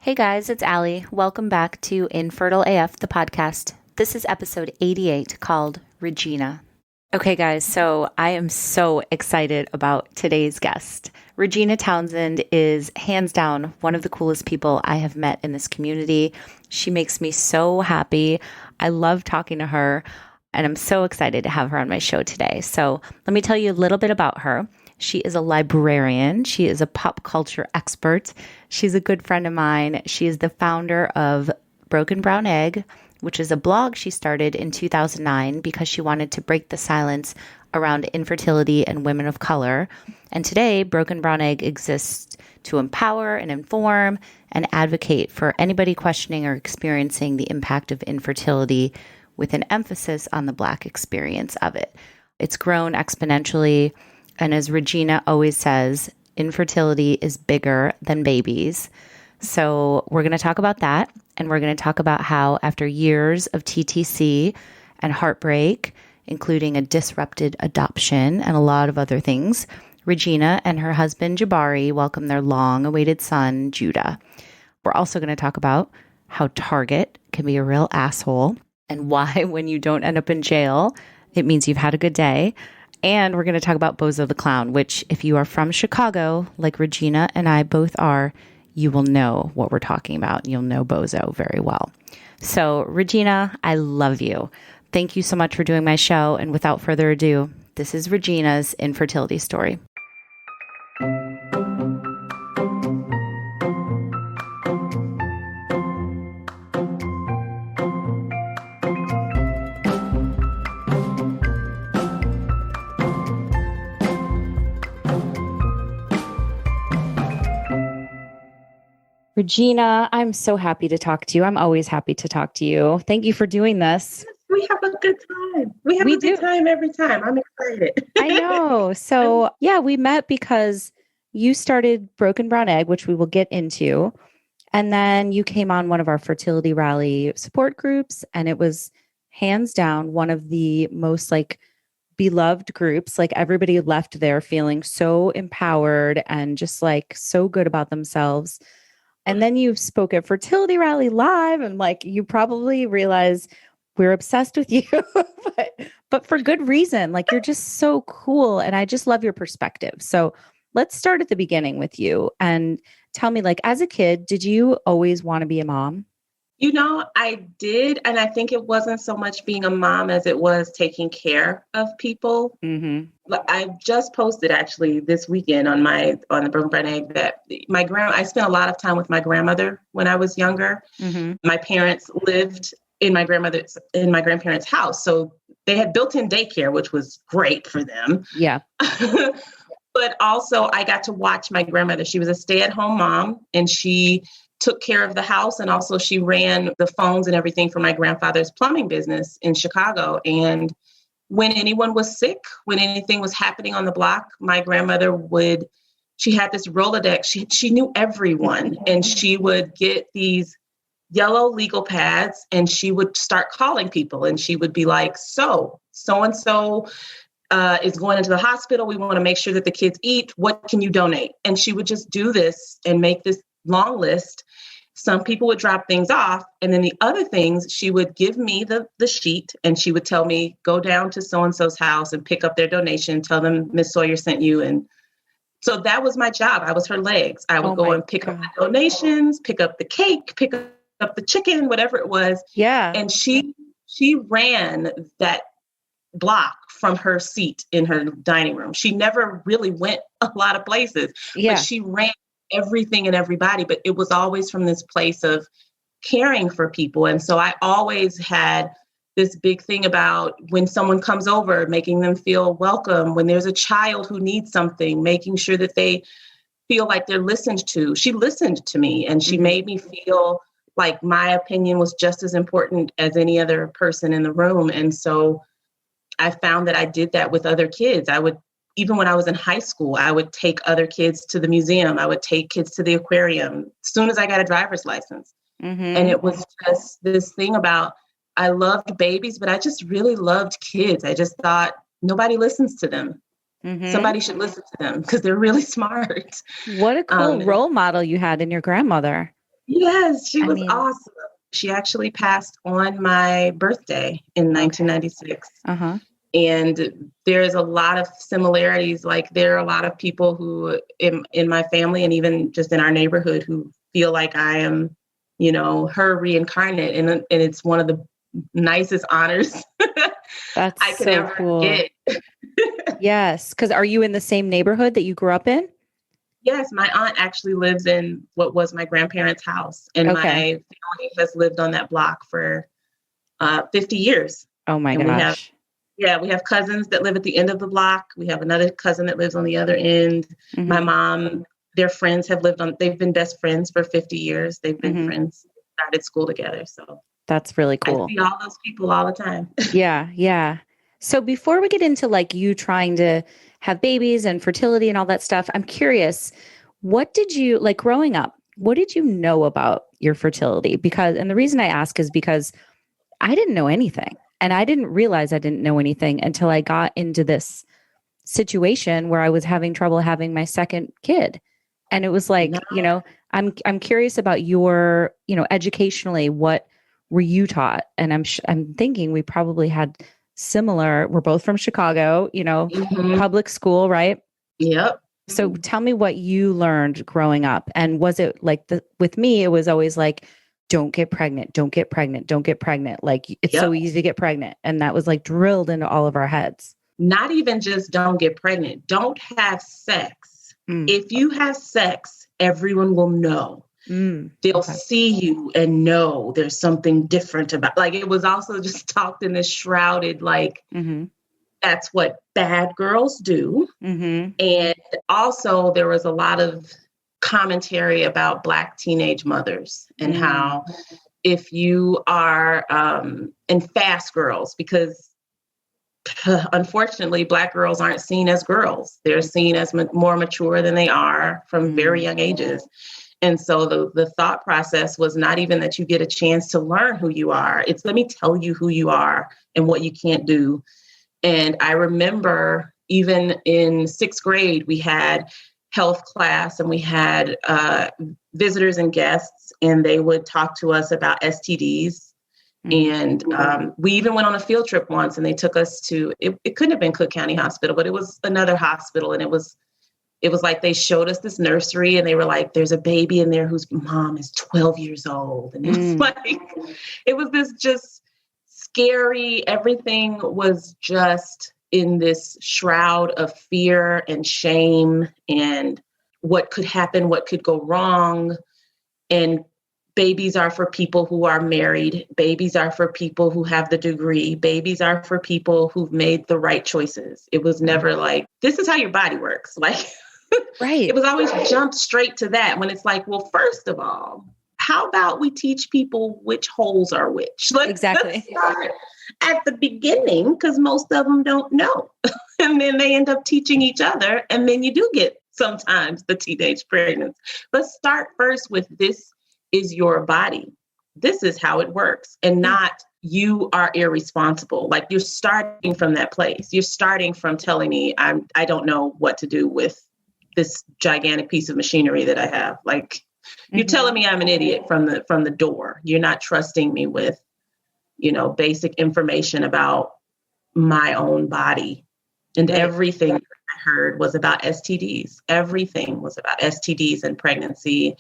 Hey guys, it's Allie. Welcome back to Infertile AF, the podcast. This is episode 88 called Regina. Okay, guys, so I am so excited about today's guest. Regina Townsend is hands down one of the coolest people I have met in this community. She makes me so happy. I love talking to her, and I'm so excited to have her on my show today. So let me tell you a little bit about her. She is a librarian. She is a pop culture expert. She's a good friend of mine. She is the founder of Broken Brown Egg, which is a blog she started in 2009 because she wanted to break the silence around infertility and women of color. And today, Broken Brown Egg exists to empower and inform and advocate for anybody questioning or experiencing the impact of infertility with an emphasis on the Black experience of it. It's grown exponentially. And as Regina always says, infertility is bigger than babies. So we're going to talk about that. And we're going to talk about how after years of TTC and heartbreak, including a disrupted adoption and a lot of other things, Regina and her husband Jabari welcome their long-awaited son, Judah. We're also going to talk about how Target can be a real asshole and why when you don't end up in jail, it means you've had a good day. And we're going to talk about Bozo the Clown, which if you are from Chicago, like Regina and I both are, you will know what we're talking about. You'll know Bozo very well. So Regina, I love you. Thank you so much for doing my show. And without further ado, this is Regina's infertility story. Regina, I'm so happy to talk to you. I'm always happy to talk to you. Thank you for doing this. We have a good time. We have a good time every time. I'm excited. I know. So yeah, we met because you started Broken Brown Egg, which we will get into. And then you came on one of our fertility rally support groups. And it was hands down one of the most beloved groups. Like everybody left there feeling so empowered and just so good about themselves. And then you spoke at Fertility Rally Live and you probably realize we're obsessed with you, but for good reason. You're just so cool. And I just love your perspective. So let's start at the beginning with you and tell me, as a kid, did you always want to be a mom? I did. And I think it wasn't so much being a mom as it was taking care of people. Mm-hmm. I just posted actually this weekend on the Broken Brown Egg that I spent a lot of time with my grandmother when I was younger. Mm-hmm. My parents lived in my grandparents' house. So they had built-in daycare, which was great for them. Yeah. But also I got to watch my grandmother. She was a stay-at-home mom and she took care of the house. And also she ran the phones and everything for my grandfather's plumbing business in Chicago. And when anyone was sick, when anything was happening on the block, my grandmother she had this Rolodex. She knew everyone and she would get these yellow legal pads and she would start calling people and she would be like, so-and-so is going into the hospital. We want to make sure that the kids eat. What can you donate? And she would just do this and make this long list. Some people would drop things off. And then the other things, she would give me the sheet and she would tell me, go down to so-and-so's house and pick up their donation. Tell them Miss Sawyer sent you. And so that was my job. I was her legs. I would go and pick up the donations, pick up the cake, pick up the chicken, whatever it was. Yeah. And she ran that block from her seat in her dining room. She never really went a lot of places, but she ran everything and everybody, but it was always from this place of caring for people. And so I always had this big thing about when someone comes over, making them feel welcome, when there's a child who needs something, making sure that they feel like they're listened to. She listened to me and she made me feel like my opinion was just as important as any other person in the room. And so I found that I did that with other kids. Even when I was in high school, I would take other kids to the museum. I would take kids to the aquarium as soon as I got a driver's license. Mm-hmm. And it was just this thing about, I loved babies, but I just really loved kids. I just thought nobody listens to them. Mm-hmm. Somebody should listen to them because they're really smart. What a cool role model you had in your grandmother. Yes, she I was mean, awesome. She actually passed on my birthday in okay. 1996. Uh-huh. And there's a lot of similarities. Like there are a lot of people who in my family and even just in our neighborhood who feel like I am, her reincarnate. And it's one of the nicest honors That's I could so ever cool. get. Yes. Because are you in the same neighborhood that you grew up in? Yes, my aunt actually lives in what was my grandparents' house, and my Okay. family has lived on that block for 50 years. Oh my And gosh. we have cousins that live at the end of the block. We have another cousin that lives on the other end. My Mm-hmm. mom, their friends they've been best friends for 50 years. They've been Mm-hmm. friends, started school together. So That's really I cool. see all those people all the time. Yeah. Yeah. So before we get into like you trying to have babies and fertility and all that stuff, I'm curious, what did you like growing up? What did you know about your fertility? Because, and the reason I ask is because I didn't know anything. And I didn't realize I didn't know anything until I got into this situation where I was having trouble having my second kid. And it was No, like, I'm curious about your, educationally, what were you taught? And I'm thinking we probably had similar, we're both from Chicago, mhm, public school, right? yep. So tell me what you learned growing up. And was it like with me, it was always like, don't get pregnant, don't get pregnant, don't get pregnant. Like it's Yep. so easy to get pregnant. And that was like drilled into all of our heads. Not even just don't get pregnant, don't have sex. Mm, If you have sex, everyone will know. They'll okay. see you and know there's something different about, like, it was also just talked in this shrouded, like, Mm-hmm. that's what bad girls do. Mm-hmm. And also there was a lot of commentary about Black teenage mothers and Mm, how if you are, and fast girls, because unfortunately, Black girls aren't seen as girls. They're seen as more mature than they are from very mm, young ages. And so the thought process was not even that you get a chance to learn who you are. It's let me tell you who you are and what you can't do. And I remember even in sixth grade, we had health class and we had visitors and guests, and they would talk to us about STDs. mm, And we even went on a field trip once, and they took us to it couldn't have been Cook County Hospital, but it was another hospital, and it was like they showed us this nursery, and they were like, there's a baby in there whose mom is 12 years old. And it was mm. like, it was this just scary, everything was just in this shroud of fear and shame and what could happen, what could go wrong. And babies are for people who are married. Babies are for people who have the degree. Babies are for people who've made the right choices. It was never like, this is how your body works. Like, it Right. was always jumped straight to that when it's like, well, first of all, how about we teach people which holes are which? Let's Exactly. start at the beginning because most of them don't know. And then they end up teaching each other. And then you do get sometimes the teenage pregnancy. Let's start first with this is your body. This is how it works. And Yeah. not you are irresponsible. Like you're starting from that place. You're starting from telling me I don't know what to do with this gigantic piece of machinery that I have. Like you're Mm-hmm. telling me I'm an idiot from the door. You're not trusting me with, basic information about my own body. And Right. everything I heard was about STDs. Everything was about STDs and pregnancy.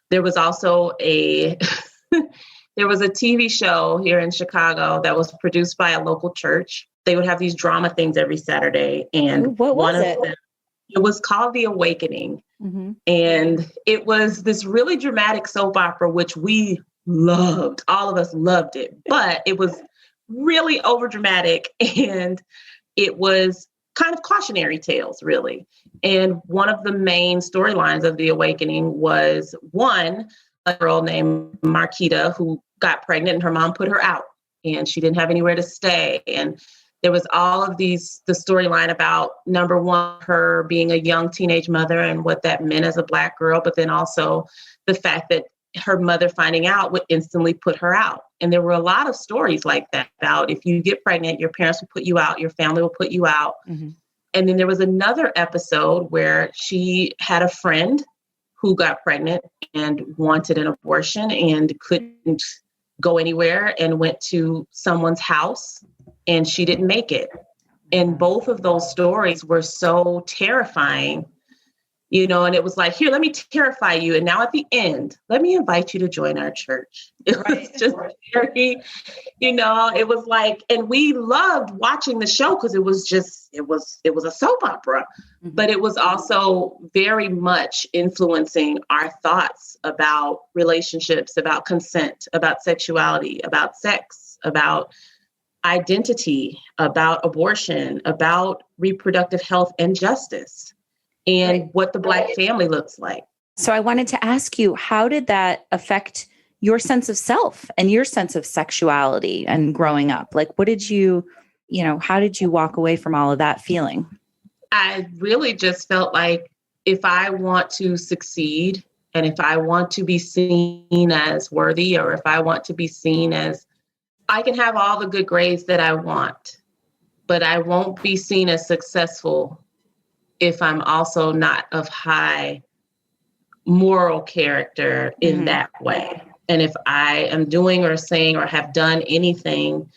There was also there was a TV show here in Chicago that was produced by a local church. They would have these drama things every Saturday. And What one was of it? them, it was called The Awakening. Mm-hmm. And it was this really dramatic soap opera, which we loved. All of us loved it, but it was really over dramatic. And it was kind of cautionary tales, really. And one of the main storylines of The Awakening was a girl named Marquita who got pregnant and her mom put her out and she didn't have anywhere to stay. And there was all of the storyline about, number one, her being a young teenage mother and what that meant as a Black girl, but then also the fact that her mother finding out would instantly put her out. And there were a lot of stories like that about if you get pregnant, your parents will put you out, your family will put you out. Mm-hmm. And then there was another episode where she had a friend who got pregnant and wanted an abortion and couldn't go anywhere and went to someone's house and she didn't make it. And both of those stories were so terrifying, and it was like, here, let me terrify you. And now at the end, let me invite you to join our church. It was just very, it was like, and we loved watching the show because it was a soap opera, but it was also very much influencing our thoughts about relationships, about consent, about sexuality, about sex, about identity, about abortion, about reproductive health and justice, and what the Black family looks like. So I wanted to ask you, how did that affect your sense of self and your sense of sexuality and growing up? Like, what did you, how did you walk away from all of that feeling? I really just felt like if I want to succeed and if I want to be seen as worthy, or if I want to be seen as, I can have all the good grades that I want, but I won't be seen as successful if I'm also not of high moral character in that way. And if I am doing or saying or have done anything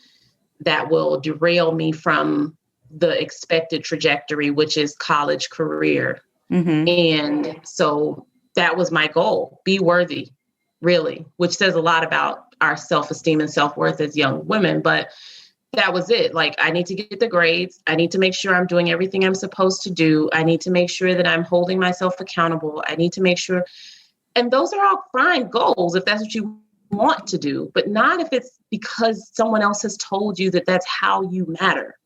that will derail me from the expected trajectory, which is college career. And so that was my goal, be worthy, really, which says a lot about our self-esteem and self-worth as young women. But that was it. Like, I need to get the grades. I need to make sure I'm doing everything I'm supposed to do. I need to make sure that I'm holding myself accountable. I need to make sure. And those are all fine goals if that's what you want to do, but not if it's because someone else has told you that that's how you matter.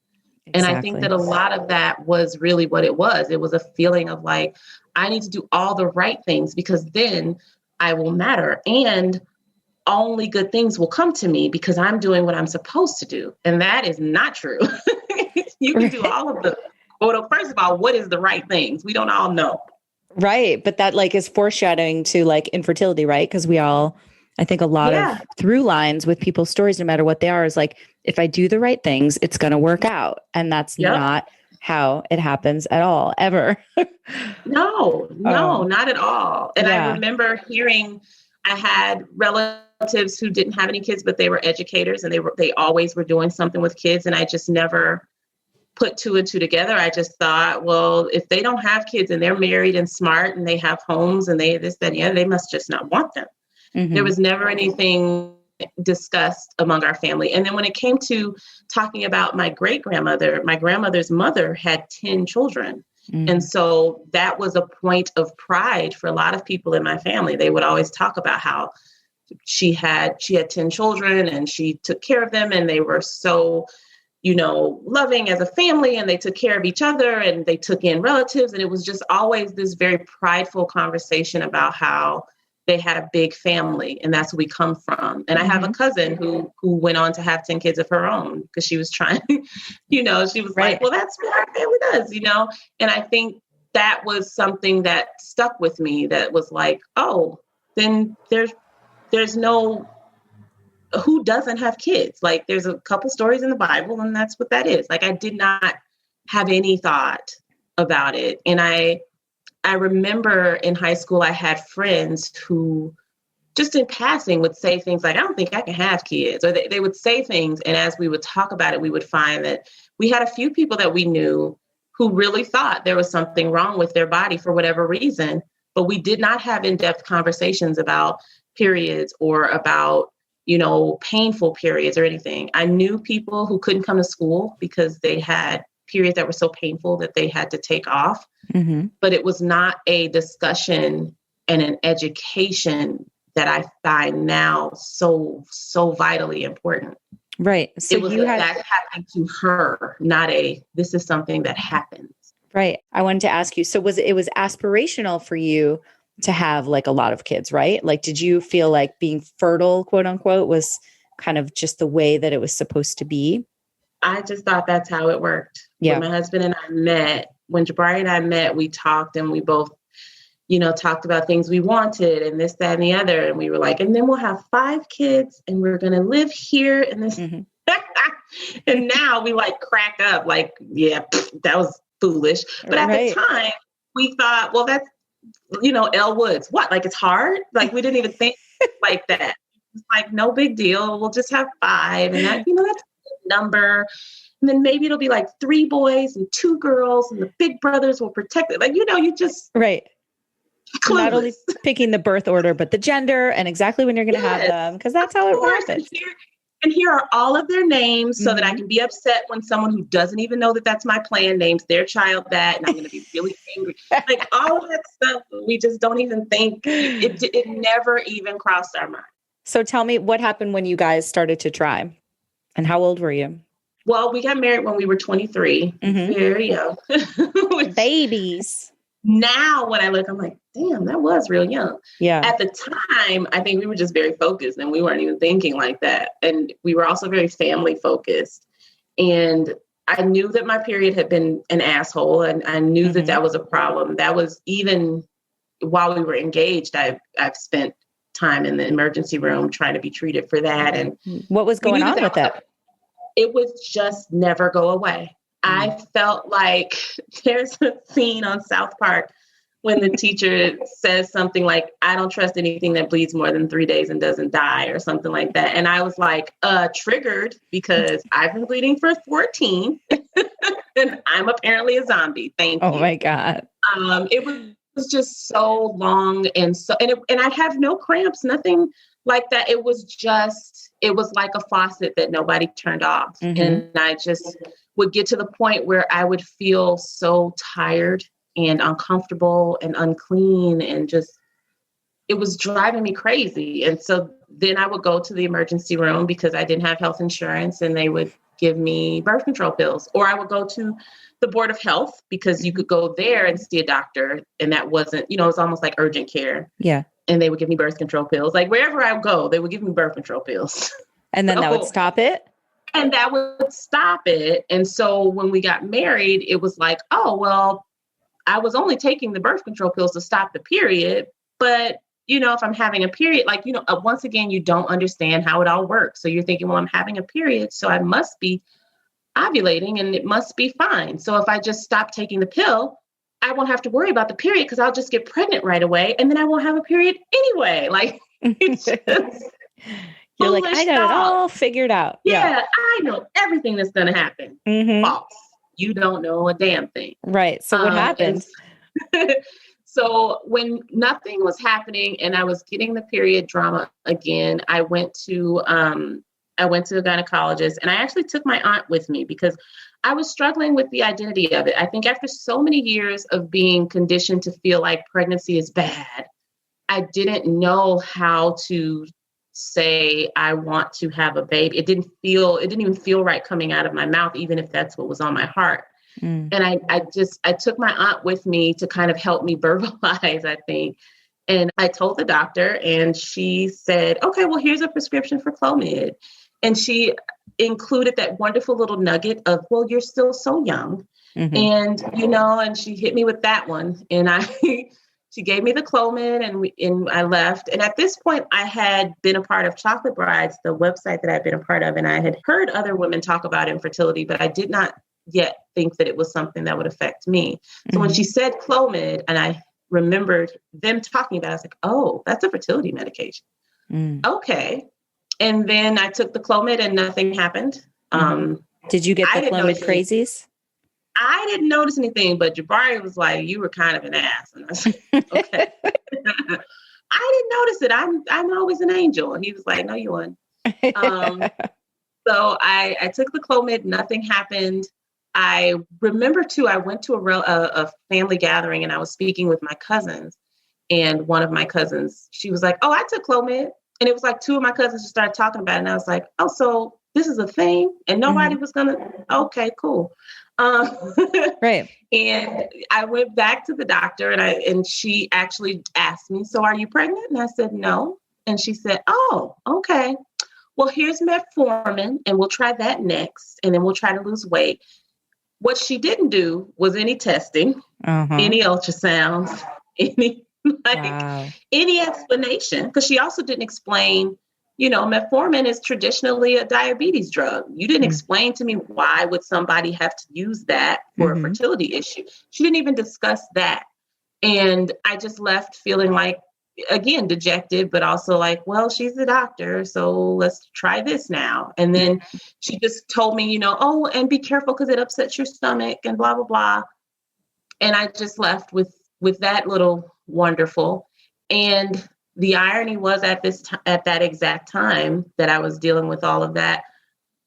Exactly. And I think that a lot of that was really what it was. It was a feeling of like, I need to do all the right things because then I will matter. And only good things will come to me because I'm doing what I'm supposed to do. And that is not true. You can do all of the, well, first of all, what is the right things? We don't all know. Right. But that is foreshadowing to infertility, right? Because we all, I think a lot of through lines with people's stories, no matter what they are, is like, if I do the right things, it's going to work out. And that's not how it happens at all, ever. No, not at all. And I remember hearing, I had relatives who didn't have any kids, but they were educators and they always were doing something with kids. And I just never put two and two together. I just thought, well, if they don't have kids and they're married and smart and they have homes and they this, that, and the other, they must just not want them. There was never anything discussed among our family. And then when it came to talking about my great-grandmother, my grandmother's mother had 10 children. And so that was a point of pride for a lot of people in my family. They would always talk about how she had 10 children and she took care of them and they were so, loving as a family and they took care of each other and they took in relatives. And it was just always this very prideful conversation about how they had a big family and that's where we come from. And I have a cousin who went on to have 10 kids of her own because she was trying, she was like, well, that's what our family does, And I think that was something that stuck with me that was like, oh, then there's no, who doesn't have kids? Like there's a couple stories in the Bible and that's what that is. Like I did not have any thought about it. And I remember in high school, I had friends who just in passing would say things like, I don't think I can have kids, or they would say things. And as we would talk about it, we would find that we had a few people that we knew who really thought there was something wrong with their body for whatever reason, but we did not have in-depth conversations about periods or about, painful periods or anything. I knew people who couldn't come to school because they had periods that were so painful that they had to take off. But it was not a discussion and an education that I find now so vitally important. Right. So it was that happened to her, not this is something that happens. Right. I wanted to ask you, so it was aspirational for you to have a lot of kids, right? Did you feel like being fertile, quote unquote, was kind of just the way that it was supposed to be? I just thought that's how it worked. Yeah. When my husband and I met, when Jabari and I met, we talked and we both, talked about things we wanted and this, that, and the other. And we were like, and then we'll have 5 kids and we're going to live here in this. And now we crack up that was foolish. But at the time we thought, well, Elle Woods. What? Like, it's hard? Like, we didn't even think like that. It's like, no big deal. We'll just have 5. And that's a good number. And then maybe it'll be like 3 boys and 2 girls, and the big brothers will protect it. Like, you just right. Clueless. Not only picking the birth order, but the gender and exactly when you're going to have them, because that's how it happens. And here are all of their names so that I can be upset when someone who doesn't even know that that's my plan names their child that, and I'm going to be really angry. Like, all of that stuff, we just don't even think. It never even crossed our mind. So tell me, what happened when you guys started to try, and how old were you? Well, we got married when we were 23, very young. Babies. Now, when I look, I'm like, damn, that was real young. Yeah. At the time, I think we were just very focused, and we weren't even thinking like that. And we were also very family focused. And I knew that my period had been an asshole, and I knew that was a problem. That was, even while we were engaged, I've spent time in the emergency room trying to be treated for that. And what was going on with that? It would just never go away. I felt like there's a scene on South Park when the teacher says something like, I don't trust anything that bleeds more than 3 days and doesn't die, or something like that. And I was like, triggered, because I've been bleeding for 14 and I'm apparently a zombie. Thank you. Oh my God. It was just so long. And I have no cramps, nothing like that. It was like a faucet that nobody turned off. And I just would get to the point where I would feel so tired and uncomfortable and unclean, and just, it was driving me crazy. And so then I would go to the emergency room because I didn't have health insurance, and they would give me birth control pills. Or I would go to the Board of Health, because you could go there and see a doctor, and that wasn't, it was almost like urgent care. Yeah. And they would give me birth control pills. Like, wherever I would go, they would give me birth control pills. And then that would stop it? And that would stop it. And so when we got married, it was like, oh, well, I was only taking the birth control pills to stop the period. But, if I'm having a period, like, once again, you don't understand how it all works. So you're thinking, well, I'm having a period, so I must be ovulating and it must be fine. So if I just stop taking the pill, I won't have to worry about the period, because I'll just get pregnant right away, and then I won't have a period anyway. Like, it's just you're like, I got it all figured out. Yeah, I know everything that's going to happen. False. You don't know a damn thing. Right. So what happened? So when nothing was happening and I was getting the period drama again, I went to a gynecologist, and I actually took my aunt with me because I was struggling with the identity of it. I think after so many years of being conditioned to feel like pregnancy is bad, I didn't know how to say, I want to have a baby. It didn't even feel right coming out of my mouth, even if that's what was on my heart. And I took my aunt with me to kind of help me verbalize, I think. And I told the doctor, and she said, okay, well, here's a prescription for Clomid. And she included that wonderful little nugget of, well, you're still so young. And, and she hit me with that one. And she gave me the Clomid, and I left. And at this point, I had been a part of Chocolate Brides, the website that I'd been a part of. And I had heard other women talk about infertility, but I did not yet think that it was something that would affect me. So when she said Clomid, and I remembered them talking about it, I was like, oh, that's a fertility medication. Okay. And then I took the Clomid and nothing happened. Did you get the Clomid crazies? I didn't notice anything, but Jabari was like, you were kind of an ass. And I was like, okay. I didn't notice it. I'm always an angel. And he was like, no, you weren't. So I took the Clomid, nothing happened. I remember too, I went to a family gathering, and I was speaking with my cousins, and one of my cousins, she was like, oh, I took Clomid. And it was like 2 of my cousins just started talking about it. And I was like, oh, so this is a thing, and nobody was going to, okay, cool. Right. And I went back to the doctor, and she actually asked me, so are you pregnant? And I said, no. And she said, oh, okay. Well, here's metformin, and we'll try that next. And then we'll try to lose weight. What she didn't do was any testing, any ultrasounds, any explanation, because she also didn't explain, metformin is traditionally a diabetes drug. You didn't explain to me, why would somebody have to use that for a fertility issue? She didn't even discuss that. And I just left feeling like, again, dejected, but also like, well, she's a doctor, so let's try this now. And then she just told me, oh, and be careful because it upsets your stomach and blah, blah, blah. And I just left with that little wonderful. And the irony was at that exact time that I was dealing with all of that,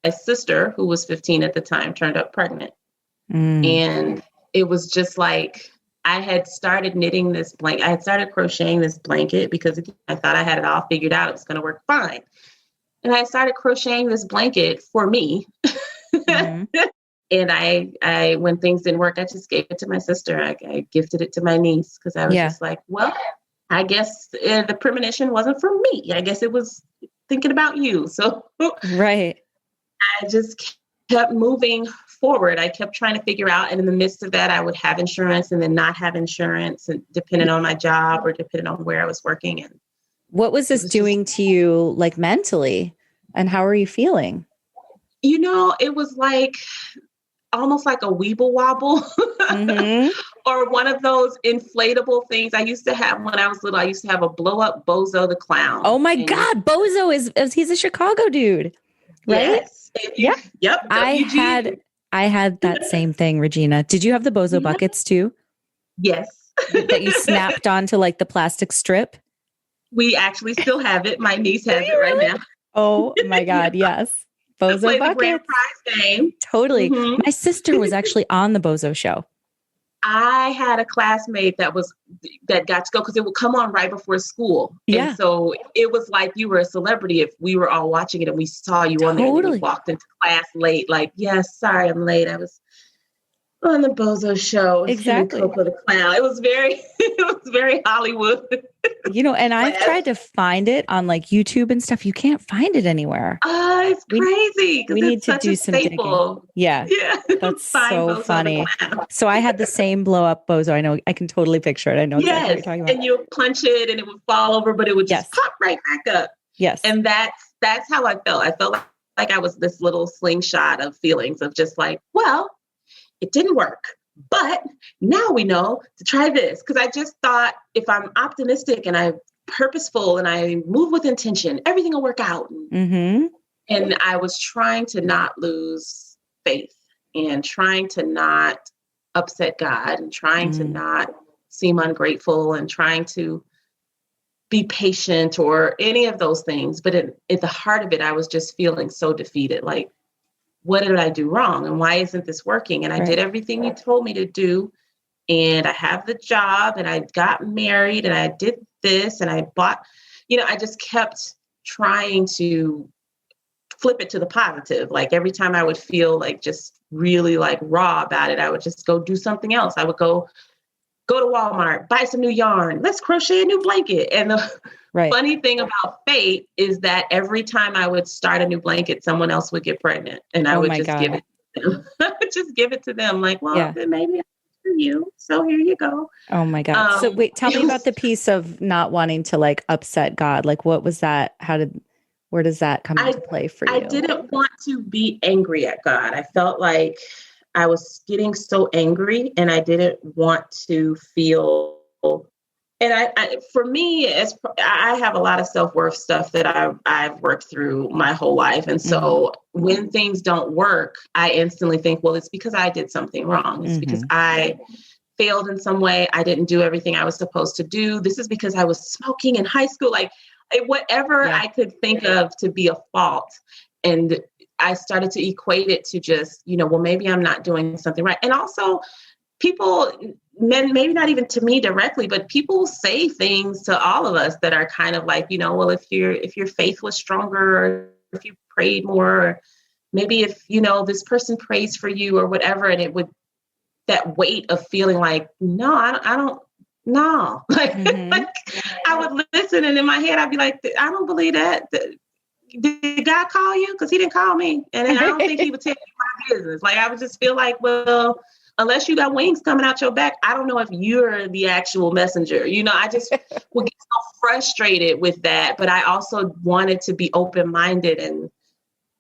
my sister, who was 15 at the time, turned up pregnant. And it was just like, I had started knitting this blanket. I had started crocheting this blanket because I thought I had it all figured out. It was going to work fine. And I started crocheting this blanket for me. Mm-hmm. And I, when things didn't work, I just gave it to my sister. I gifted it to my niece because I was just like, well, I guess the premonition wasn't for me. I guess it was thinking about you. So right. I just kept moving forward. I kept trying to figure out, and in the midst of that, I would have insurance and then not have insurance, and depending on my job or depending on where I was working. And what was this doing to you, like mentally, and how are you feeling? It was like almost like a weeble wobble, mm-hmm. or one of those inflatable things I used to have when I was little. I used to have a blow up Bozo the clown. Oh my God, Bozo is he's a Chicago dude, right? Yes. Yep. I had that same thing, Regina. Did you have the Bozo buckets too? Yes. That you snapped onto like the plastic strip? We actually still have it. My niece has it right now. Oh my God. Yes. Bozo buckets. The grand prize game. Totally. Mm-hmm. My sister was actually on the Bozo show. I had a classmate that got to go because it would come on right before school. Yeah. And so it was like you were a celebrity if we were all watching it and we saw you on there and you walked into class late. Like, yes, sorry, I'm late. I was on the Bozo show. Exactly. Coco the Clown. It was very Hollywood. And I've tried to find it on like YouTube and stuff. You can't find it anywhere. It's crazy. We need to do some digging. Yeah. That's so funny. So I had the same blow up Bozo. I know I can totally picture it. I know exactly what you're talking about. And you would punch it and it would fall over, but it would just pop right back up. Yes. And that's how I felt. I felt like I was this little slingshot of feelings of just like, well, it didn't work, but now we know to try this. Because I just thought if I'm optimistic and I'm purposeful and I move with intention, everything will work out. Mm-hmm. And I was trying to not lose faith and trying to not upset God and trying to not seem ungrateful and trying to be patient or any of those things. But at the heart of it, I was just feeling so defeated. Like, what did I do wrong? And why isn't this working? And I did everything you told me to do. And I have the job and I got married and I did this and I bought, I just kept trying to flip it to the positive. Like every time I would feel like just really like raw about it, I would just go do something else. I would go to Walmart, buy some new yarn. Let's crochet a new blanket. And the funny thing about fate is that every time I would start a new blanket, someone else would get pregnant and I would just give it to them. I would just give it to them like, well, then maybe for you. So here you go. Oh my God. So wait, tell me about the piece of not wanting to like upset God. Like what was that? Where does that come into play for you? I didn't want to be angry at God. I felt like I was getting so angry and I didn't want to feel. And for me, I have a lot of self-worth stuff that I've worked through my whole life. And so when things don't work, I instantly think, well, it's because I did something wrong. It's because I failed in some way. I didn't do everything I was supposed to do. This is because I was smoking in high school. Like whatever I could think of to be a fault. And I started to equate it to just, well, maybe I'm not doing something right. And also people, men, maybe not even to me directly, but people say things to all of us that are kind of like, well, if your faith was stronger, or if you prayed more, or maybe if, this person prays for you or whatever. And it would, that weight of feeling like, no, I don't know. Like, like I would listen and in my head, I'd be like, I don't believe that. Did God call you? Because he didn't call me. And then I don't think he would tell me my business. Like, I would just feel like, well, unless you got wings coming out your back, I don't know if you're the actual messenger. I just would get so frustrated with that. But I also wanted to be open-minded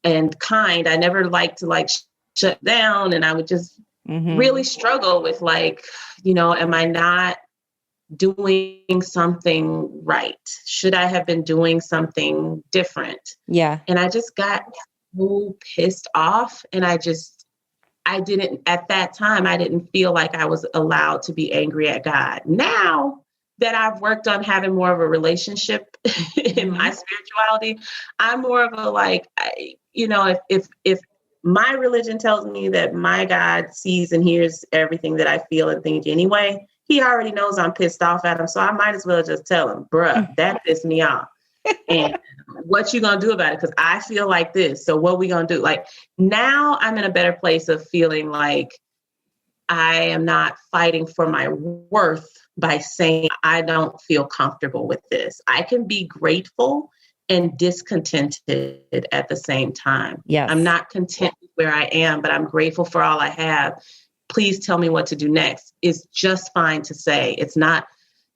and kind. I never liked to shut down. And I would just really struggle with am I not doing something right? Should I have been doing something different? Yeah. And I just got so pissed off. And at that time, I didn't feel like I was allowed to be angry at God. Now that I've worked on having more of a relationship in my spirituality, I'm more of a like, if my religion tells me that my God sees and hears everything that I feel and think anyway, he already knows I'm pissed off at him. So I might as well just tell him, bruh, that pissed me off. And what you gonna do about it? Because I feel like this. So what we gonna do? Like, now I'm in a better place of feeling like I am not fighting for my worth by saying I don't feel comfortable with this. I can be grateful and discontented at the same time. Yes. I'm not content with where I am, but I'm grateful for all I have. Please tell me what to do next. It's just fine to say. It's not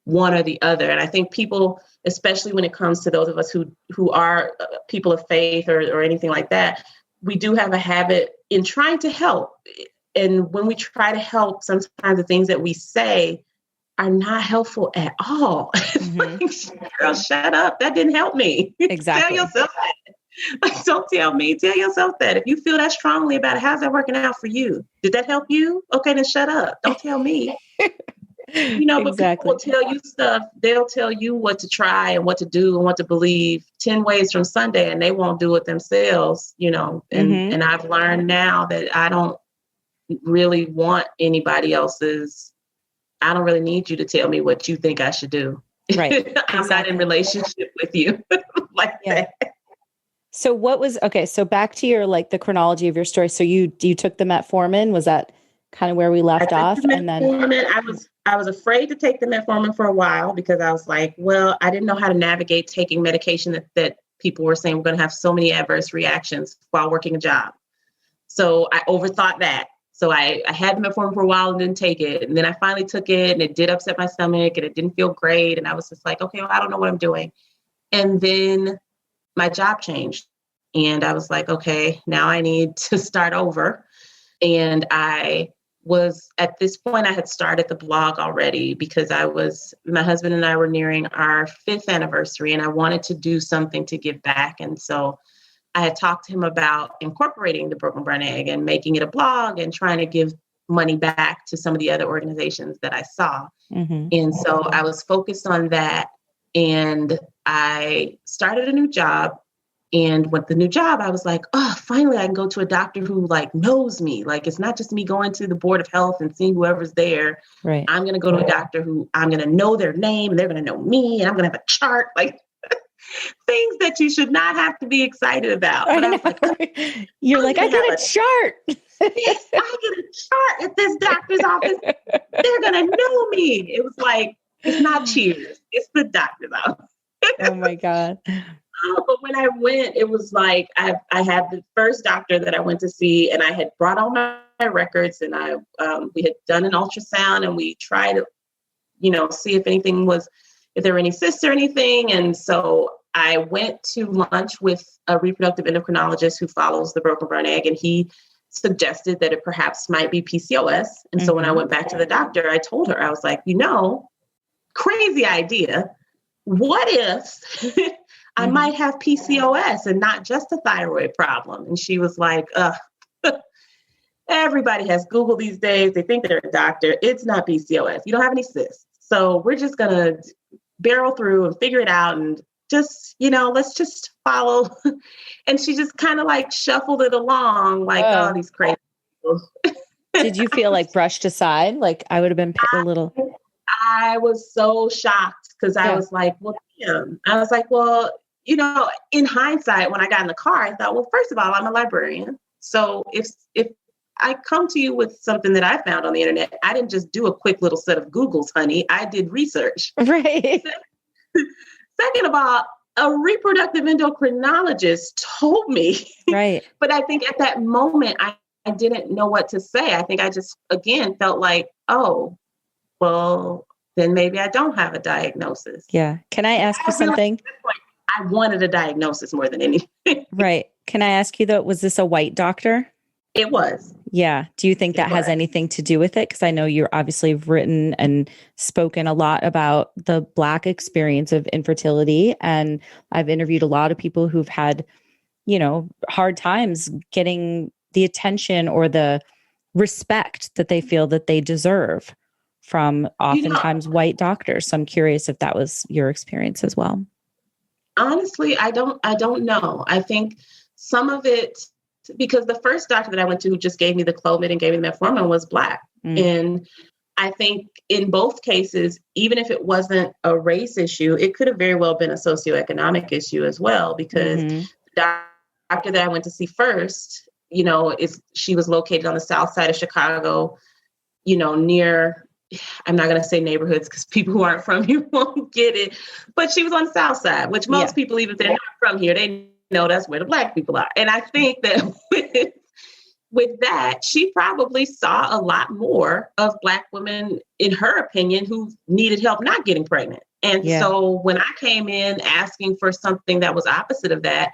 one or the other. And I think people, especially when it comes to those of us who are people of faith or anything like that, we do have a habit in trying to help. And when we try to help, sometimes the things that we say are not helpful at all. Girl, shut up. That didn't help me. Exactly. Tell yourself that. Like, don't tell me. Tell yourself that. If you feel that strongly about it, how's that working out for you? Did that help you? Okay, then shut up. Don't tell me. But exactly. People will tell you stuff. They'll tell you what to try and what to do and what to believe 10 ways from Sunday, and they won't do it themselves, and I've learned now that I don't really want anybody else's. I don't really need you to tell me what you think I should do. Right. I'm not in relationship with you like that. So so back to your, like, the chronology of your story. So you took the metformin. Was that kind of where we left off? And then I was afraid to take the metformin for a while because I was like, well, I didn't know how to navigate taking medication that people were saying we're going to have so many adverse reactions while working a job. So I overthought that. So I had the metformin for a while and didn't take it. And then I finally took it and it did upset my stomach and it didn't feel great. And I was just like, okay, well, I don't know what I'm doing. And then my job changed and I was like, okay, now I need to start over. And at this point, I had started the blog already because my husband and I were nearing our 5th anniversary and I wanted to do something to give back. And so I had talked to him about incorporating the Broken Brown Egg and making it a blog and trying to give money back to some of the other organizations that I saw. And so I was focused on that. And I started a new job. And with the new job, I was like, oh, finally, I can go to a doctor who knows me. Like, it's not just me going to the Board of Health and seeing whoever's there. Right. I'm going to go to a doctor who I'm going to know their name and they're going to know me and I'm going to have a chart. Like, things that you should not have to be excited about. But I was like, you're like, I get a chart. Yes, I get a chart at this doctor's office. They're going to know me. It was like, it's not Cheers. It's the doctor's office. Oh my God. But when I went, it was like, I had the first doctor that I went to see and I had brought all my records and we had done an ultrasound and we tried to, see if there were any cysts or anything. And so I went to lunch with a reproductive endocrinologist who follows the Broken Brown Egg, and he suggested that it perhaps might be PCOS. And so when I went back to the doctor, I told her, I was like, crazy idea. What if I might have PCOS and not just a thyroid problem? And she was like, everybody has Google these days. They think they're a doctor. It's not PCOS. You don't have any cysts. So we're just going to barrel through and figure it out and just, let's just follow. And she just kind of shuffled it along all these crazy people. Did you feel brushed aside? I would have been a little. I was so shocked because I was like, well, damn. I was like, well, in hindsight, when I got in the car, I thought, well, first of all, I'm a librarian. So if I come to you with something that I found on the internet, I didn't just do a quick little set of Googles, honey. I did research. Right. Second of all, a reproductive endocrinologist told me. Right. But I think at that moment, I didn't know what to say. I think I just, again, felt like, oh, well, then maybe I don't have a diagnosis. Yeah. Can I ask you something? I wanted a diagnosis more than anything. Right. Can I ask you though, was this a white doctor? It was. Yeah. Do you think that has anything to do with it? Because I know you're obviously written and spoken a lot about the Black experience of infertility. And I've interviewed a lot of people who've had, hard times getting the attention or the respect that they feel that they deserve from oftentimes white doctors. So I'm curious if that was your experience as well. Honestly, I don't know. I think some of it, because the first doctor that I went to who just gave me the Clomid and gave me the metformin was Black. And I think in both cases, even if it wasn't a race issue, it could have very well been a socioeconomic issue as well, because the doctor that I went to see first, she was located on the south side of Chicago, near, I'm not going to say neighborhoods because people who aren't from here won't get it, but she was on the south side, which most people, even if they're not from here, they know that's where the Black people are. And I think that with that, she probably saw a lot more of Black women, in her opinion, who needed help not getting pregnant. And so when I came in asking for something that was opposite of that,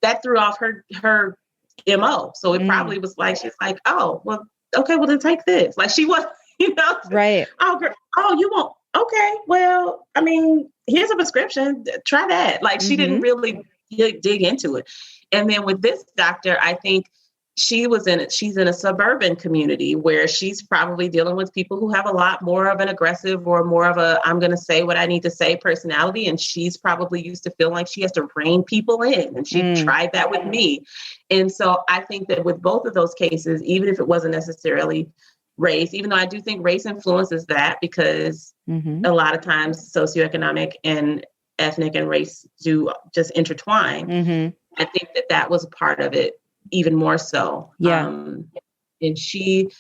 that threw off her MO. So it probably was like, she's like, oh, well, okay, well then take this. Like she was, right. Oh, girl, you won't. Okay, well, I mean, here's a prescription. Try that. Like she didn't really dig into it. And then with this doctor, I think she's in a suburban community where she's probably dealing with people who have a lot more of an aggressive or more of a, I'm going to say what I need to say personality. And she's probably used to feeling like she has to rein people in. And she tried that with me. And so I think that with both of those cases, even if it wasn't necessarily race, even though I do think race influences that, because a lot of times socioeconomic and ethnic and race do just intertwine. I think that was a part of it even more so. Yeah. And she,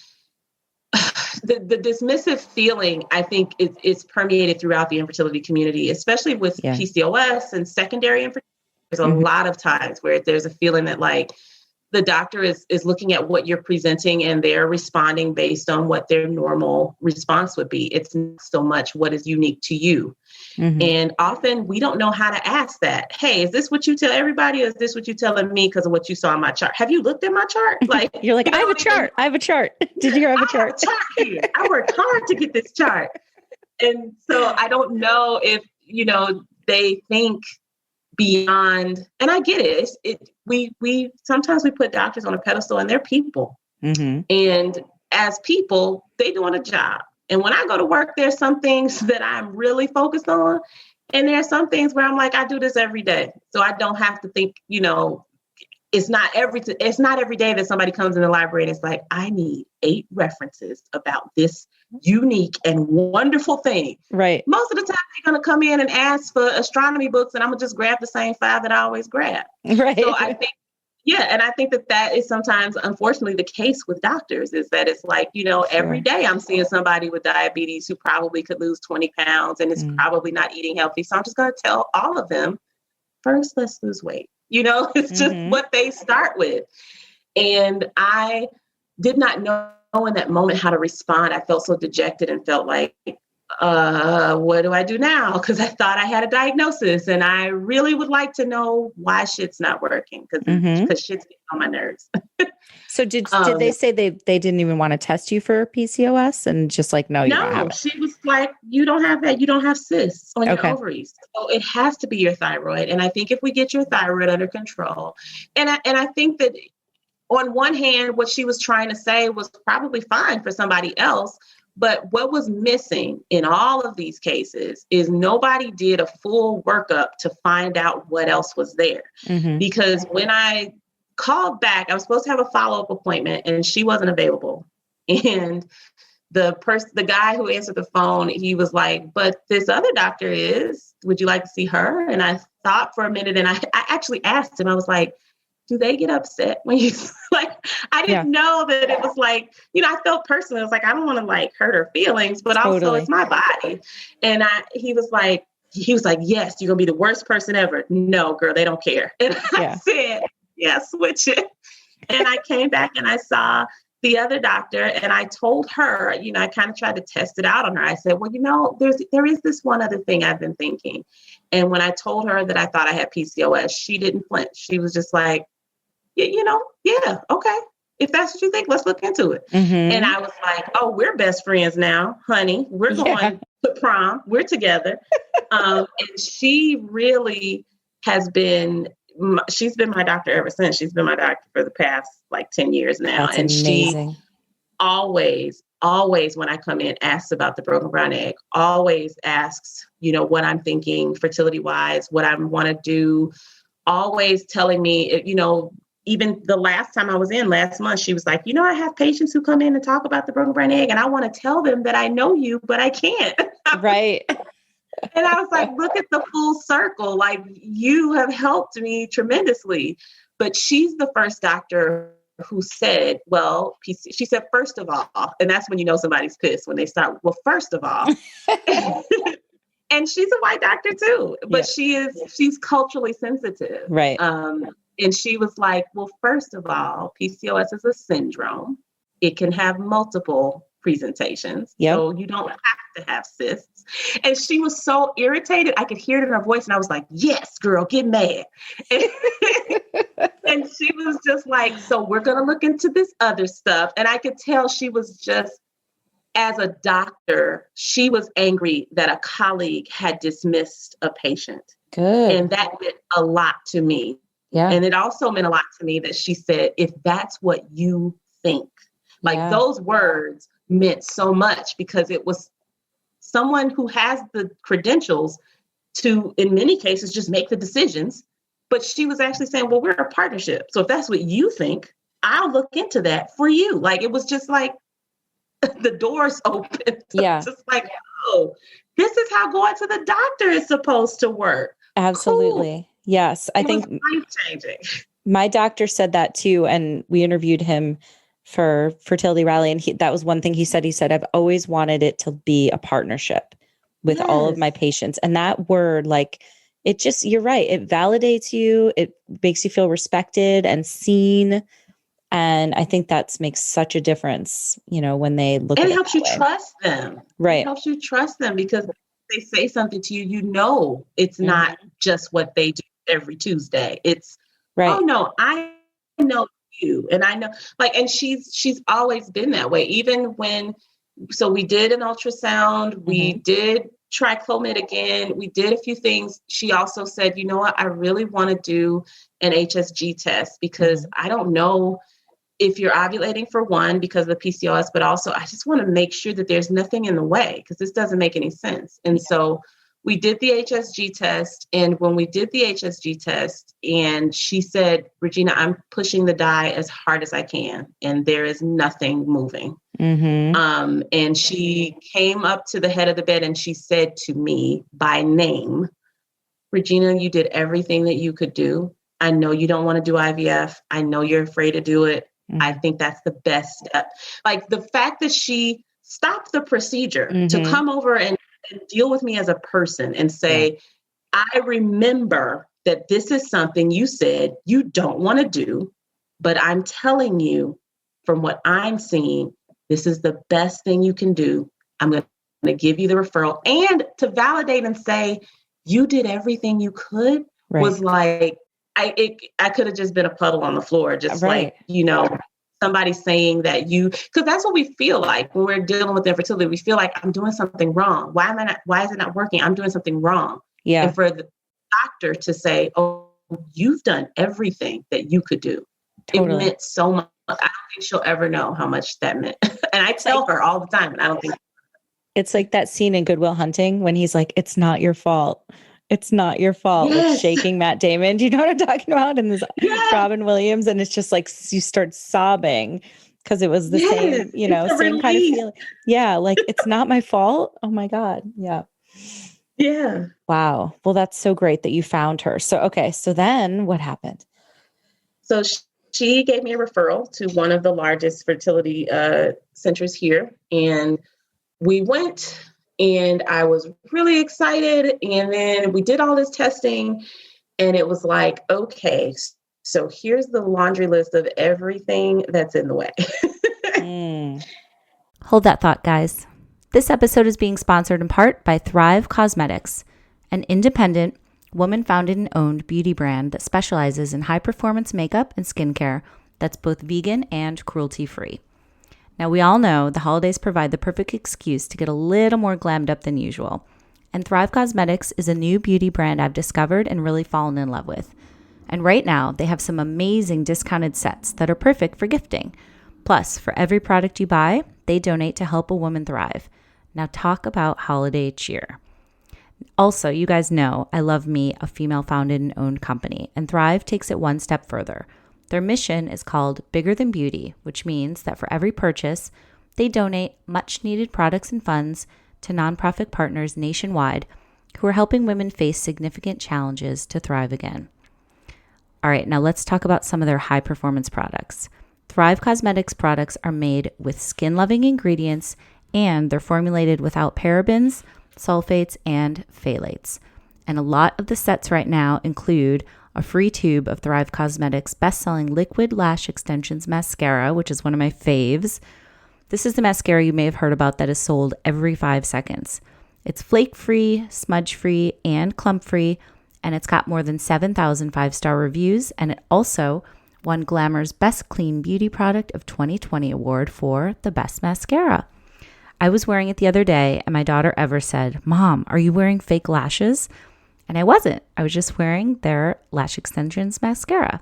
the dismissive feeling, I think is permeated throughout the infertility community, especially with PCOS and secondary infertility. There's a lot of times where there's a feeling that like the doctor is looking at what you're presenting and they're responding based on what their normal response would be. It's not so much what is unique to you. And often we don't know how to ask that. Hey, is this what you tell everybody? Or is this what you telling me because of what you saw in my chart? Have you looked at my chart? Like you're like, I have a chart. I have a chart. Did you have a chart? I have a chart here. I worked hard to get this chart. And so I don't know if, they think beyond, and I get it. We sometimes we put doctors on a pedestal and they're people. And as people, they doing a job. And when I go to work, there's some things that I'm really focused on. And there's some things where I'm like, I do this every day. So I don't have to think, it's not every day that somebody comes in the library and it's like, I need 8 references about this unique and wonderful thing. Right. Most of the time they're going to come in and ask for astronomy books and I'm going to just grab the same 5 that I always grab. Right. So I think, and I think that is sometimes, unfortunately, the case with doctors is that it's like, every day I'm seeing somebody with diabetes who probably could lose 20 pounds and is probably not eating healthy. So I'm just going to tell all of them, first, let's lose weight. It's just what they start with. And I did not know in that moment how to respond. I felt so dejected and felt like, what do I do now? Because I thought I had a diagnosis and I really would like to know why shit's not working because shit's getting on my nerves. So did they say they didn't even want to test you for PCOS and just like, no, you don't have it? She was like, you don't have that. You don't have cysts on your ovaries. So it has to be your thyroid. And I think if we get your thyroid under control, and I think that on one hand, what she was trying to say was probably fine for somebody else. But what was missing in all of these cases is nobody did a full workup to find out what else was there. Because when I called back, I was supposed to have a follow-up appointment and she wasn't available. And the guy who answered the phone, he was like, but this other doctor is, would you like to see her? And I thought for a minute and I actually asked him, I was like, do they get upset when you I didn't know that it was like, I felt personally, I was like, I don't want to like hurt her feelings, but also it's my body. And he was like, yes, you're going to be the worst person ever. No, girl, they don't care. And I said, switch it. And I came back and I saw the other doctor and I told her, I kind of tried to test it out on her. I said, well, there is this one other thing I've been thinking. And when I told her that I thought I had PCOS, she didn't flinch. She was just like, okay. if that's what you think, let's look into it. And I was like, oh, we're best friends now, honey. We're going to prom. We're together. And she really has been, she's been my doctor ever since. She's been my doctor for the past like 10 years now. That's and amazing. She always when I come in, asks about the broken brown egg, always asks, what I'm thinking fertility wise, what I want to do, always telling me, even the last time I was in last month, she was like, I have patients who come in and talk about the broken brown egg and I want to tell them that I know you, but I can't. Right. And I was like, look at the full circle. Like, you have helped me tremendously. But she's the first doctor who said, well, she said, first of all, and that's when you know somebody's pissed, when they start, well, first of all. And she's a white doctor too, but she's culturally sensitive. Right. And she was like, well, first of all, PCOS is a syndrome. It can have multiple presentations. Yep. So you don't have to have cysts. And she was so irritated. I could hear it in her voice. And I was like, yes, girl, get mad. And she was just like, so we're going to look into this other stuff. And I could tell she was just, as a doctor, she was angry that a colleague had dismissed a patient. Good. And that meant a lot to me. Yeah. And it also meant a lot to me that she said, if that's what you think, those words meant so much, because it was someone who has the credentials to, in many cases, just make the decisions. But she was actually saying, well, we're a partnership. So if that's what you think, I'll look into that for you. Like, it was just like the doors open. Yeah. Just like, oh, this is how going to the doctor is supposed to work. Absolutely. Cool. Yes. I think life-changing. My doctor said that too. And we interviewed him for Fertility Rally. And that was one thing he said. He said, I've always wanted it to be a partnership with all of my patients. And that word, it just, you're right. It validates you. It makes you feel respected and seen. And I think that makes such a difference, when they look at it. And it helps you trust them. Right. It helps you trust them, because if they say something to you, it's not just what they do every Tuesday. It's, right. Oh no, I know you. And I know, and she's always been that way. Even so we did an ultrasound, we did try Clomid again, we did a few things. She also said, you know what, I really want to do an HSG test, because I don't know if you're ovulating, for one, because of the PCOS, but also I just want to make sure that there's nothing in the way, because this doesn't make any sense. And so we did the HSG test. And when we did the HSG test, and she said, Regina, I'm pushing the dye as hard as I can, and there is nothing moving. And she came up to the head of the bed and she said to me by name, Regina, you did everything that you could do. I know you don't want to do IVF. I know you're afraid to do it. I think that's the best step. The fact that she stopped the procedure to come over and deal with me as a person and say, I remember that this is something you said you don't want to do, but I'm telling you from what I'm seeing, this is the best thing you can do. I'm going to give you the referral, and to validate and say, you did everything you could, was like, I could have just been a puddle on the floor, just somebody saying that because that's what we feel like when we're dealing with infertility. We feel like I'm doing something wrong. Why is it not working? I'm doing something wrong. Yeah. And for the doctor to say, oh, you've done everything that you could do. Totally. It meant so much. I don't think she'll ever know how much that meant. And I tell her all the time, and I don't think. It's like that scene in Good Will Hunting when he's like, it's not your fault. It's not your fault. Yes. Like shaking Matt Damon. Do you know what I'm talking about? And this Robin Williams. And it's just like, you start sobbing because it was the same, same kind of feeling. Yeah. Like, it's not my fault. Oh my God. Yeah. Yeah. Wow. Well, that's so great that you found her. So, okay. So then what happened? So she gave me a referral to one of the largest fertility centers here. And we went, and I was really excited. And then we did all this testing, and it was like, okay, so here's the laundry list of everything that's in the way. Hold that thought, guys. This episode is being sponsored in part by Thrive Cosmetics, an independent, woman-founded and owned beauty brand that specializes in high-performance makeup and skincare that's both vegan and cruelty-free. Now, we all know the holidays provide the perfect excuse to get a little more glammed up than usual. And Thrive Cosmetics is a new beauty brand I've discovered and really fallen in love with. And right now, they have some amazing discounted sets that are perfect for gifting. Plus, for every product you buy, they donate to help a woman thrive. Now, talk about holiday cheer. Also, you guys know I love me a female-founded and owned company, and Thrive takes it one step further. Their mission is called Bigger Than Beauty, which means that for every purchase, they donate much-needed products and funds to nonprofit partners nationwide who are helping women face significant challenges to thrive again. All right, now let's talk about some of their high-performance products. Thrive Cosmetics products are made with skin-loving ingredients, and they're formulated without parabens, sulfates, and phthalates. And a lot of the sets right now include a free tube of Thrive Cosmetics best-selling Liquid Lash Extensions Mascara, which is one of my faves. This is the mascara you may have heard about that is sold every 5 seconds. It's flake-free, smudge-free, and clump-free, and it's got more than 7,000 5-star reviews, and it also won Glamour's Best Clean Beauty Product of 2020 award for the best mascara. I was wearing it the other day, and my daughter Ever said, "Mom, are you wearing fake lashes?" And I wasn't. I was just wearing their Lash Extensions mascara.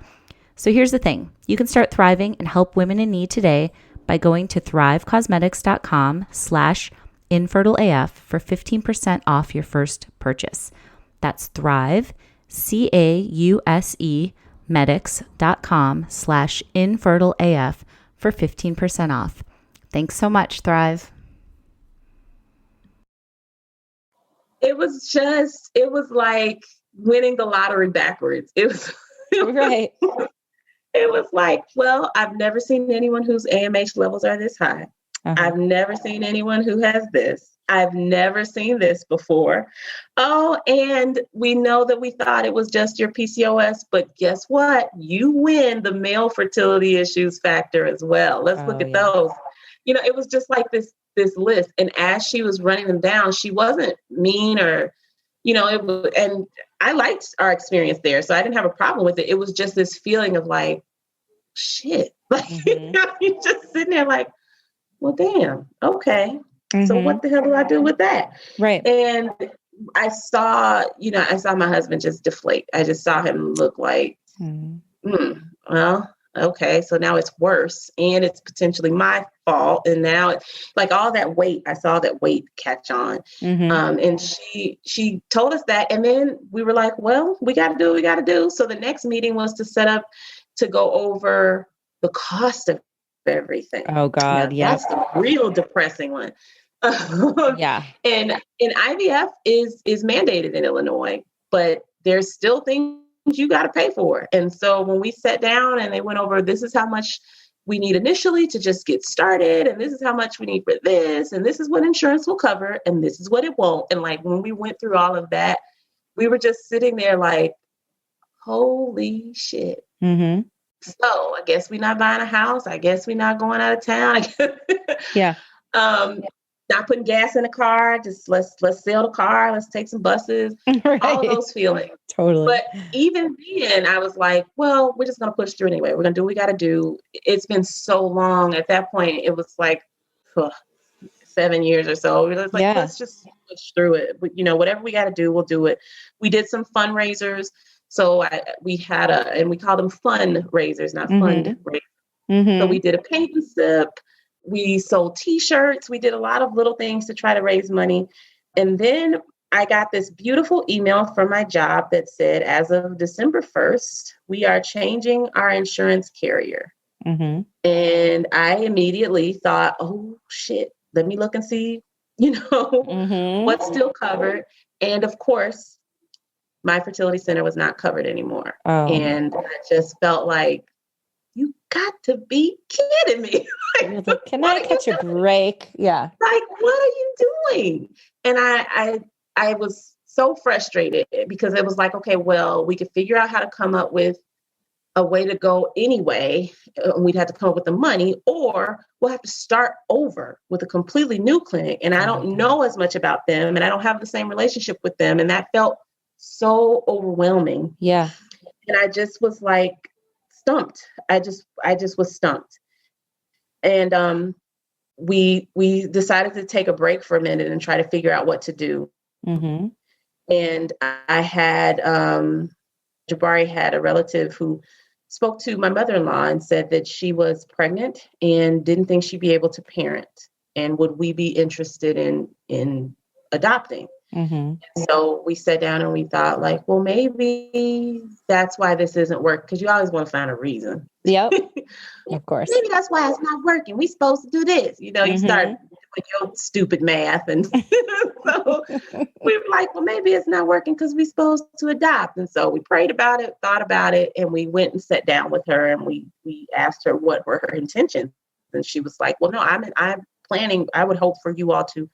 So here's the thing. You can start thriving and help women in need today by going to thrivecosmetics.com/infertileaf for 15% off your first purchase. That's Thrive, CAUSE, medics.com/infertileaf for 15% off. Thanks so much, Thrive. It was like winning the lottery backwards. It was Right. It was like, well, I've never seen anyone whose AMH levels are this high. I've never seen anyone who has this. I've never seen this before. Oh, and we know that we thought it was just your PCOS, but guess what? You win the male fertility issues factor as well. Let's look at those. It was just like this list. And as she was running them down, she wasn't mean or, it was, and I liked our experience there. So I didn't have a problem with it. It was just this feeling of like, shit, like, you're just sitting there like, well, damn. Okay. So what the hell do I do with that? Right. And I saw my husband just deflate. I just saw him look like, well, okay, so now it's worse and it's potentially my fault. And now it's like all that weight, I saw that weight catch on. And she told us that. And then we were like, well, we got to do what we got to do. So the next meeting was to set up to go over the cost of everything. Oh God. Yeah. That's the real depressing one. Yeah. And IVF is mandated in Illinois, but there's still things you got to pay for. And so when we sat down and they went over, this is how much we need initially to just get started. And this is how much we need for this. And this is what insurance will cover. And this is what it won't. And like, when we went through all of that, we were just sitting there like, holy shit. So I guess we're not buying a house. I guess we're not going out of town. Yeah. Not putting gas in the car. Just let's sell the car. Let's take some buses. Right. All those feelings. Totally. But even then, I was like, well, we're just going to push through anyway. We're going to do what we got to do. It's been so long. At that point, it was like 7 years or so. We were like, let's just push through it. But, whatever we got to do, we'll do it. We did some fundraisers. So we had and we called them fundraisers, not fundraisers. So we did a paint and sip. We sold T-shirts. We did a lot of little things to try to raise money. And then I got this beautiful email from my job that said, as of December 1st, we are changing our insurance carrier. And I immediately thought, oh, shit, let me look and see, what's still covered. And of course, my fertility center was not covered anymore. And I just felt like, you got to be kidding me. Like, can I catch a break? Yeah. Like, what are you doing? And I was so frustrated because it was like, okay, well, we could figure out how to come up with a way to go anyway. We'd have to come up with the money, or we'll have to start over with a completely new clinic. And I don't know as much about them, and I don't have the same relationship with them. And that felt so overwhelming. Yeah. And I just was like, stumped. I just was stumped. And we decided to take a break for a minute and try to figure out what to do. Mm-hmm. And I had Jabari had a relative who spoke to my mother-in-law and said that she was pregnant and didn't think she'd be able to parent, and would we be interested in adopting? Mm-hmm. So we sat down and we thought, like, well, maybe that's why this isn't working, because you always want to find a reaon. Yep. Of course. Maybe that's why it's not working. We're supposed to do this. You know, you start doing your stupid math. And so we were like, well, maybe it's not working because we're supposed to adopt. And so we prayed about it, thought about it, and we went and sat down with her and we asked her what were her intentions. And she was like, well, no, I'm planning. I would hope for you all to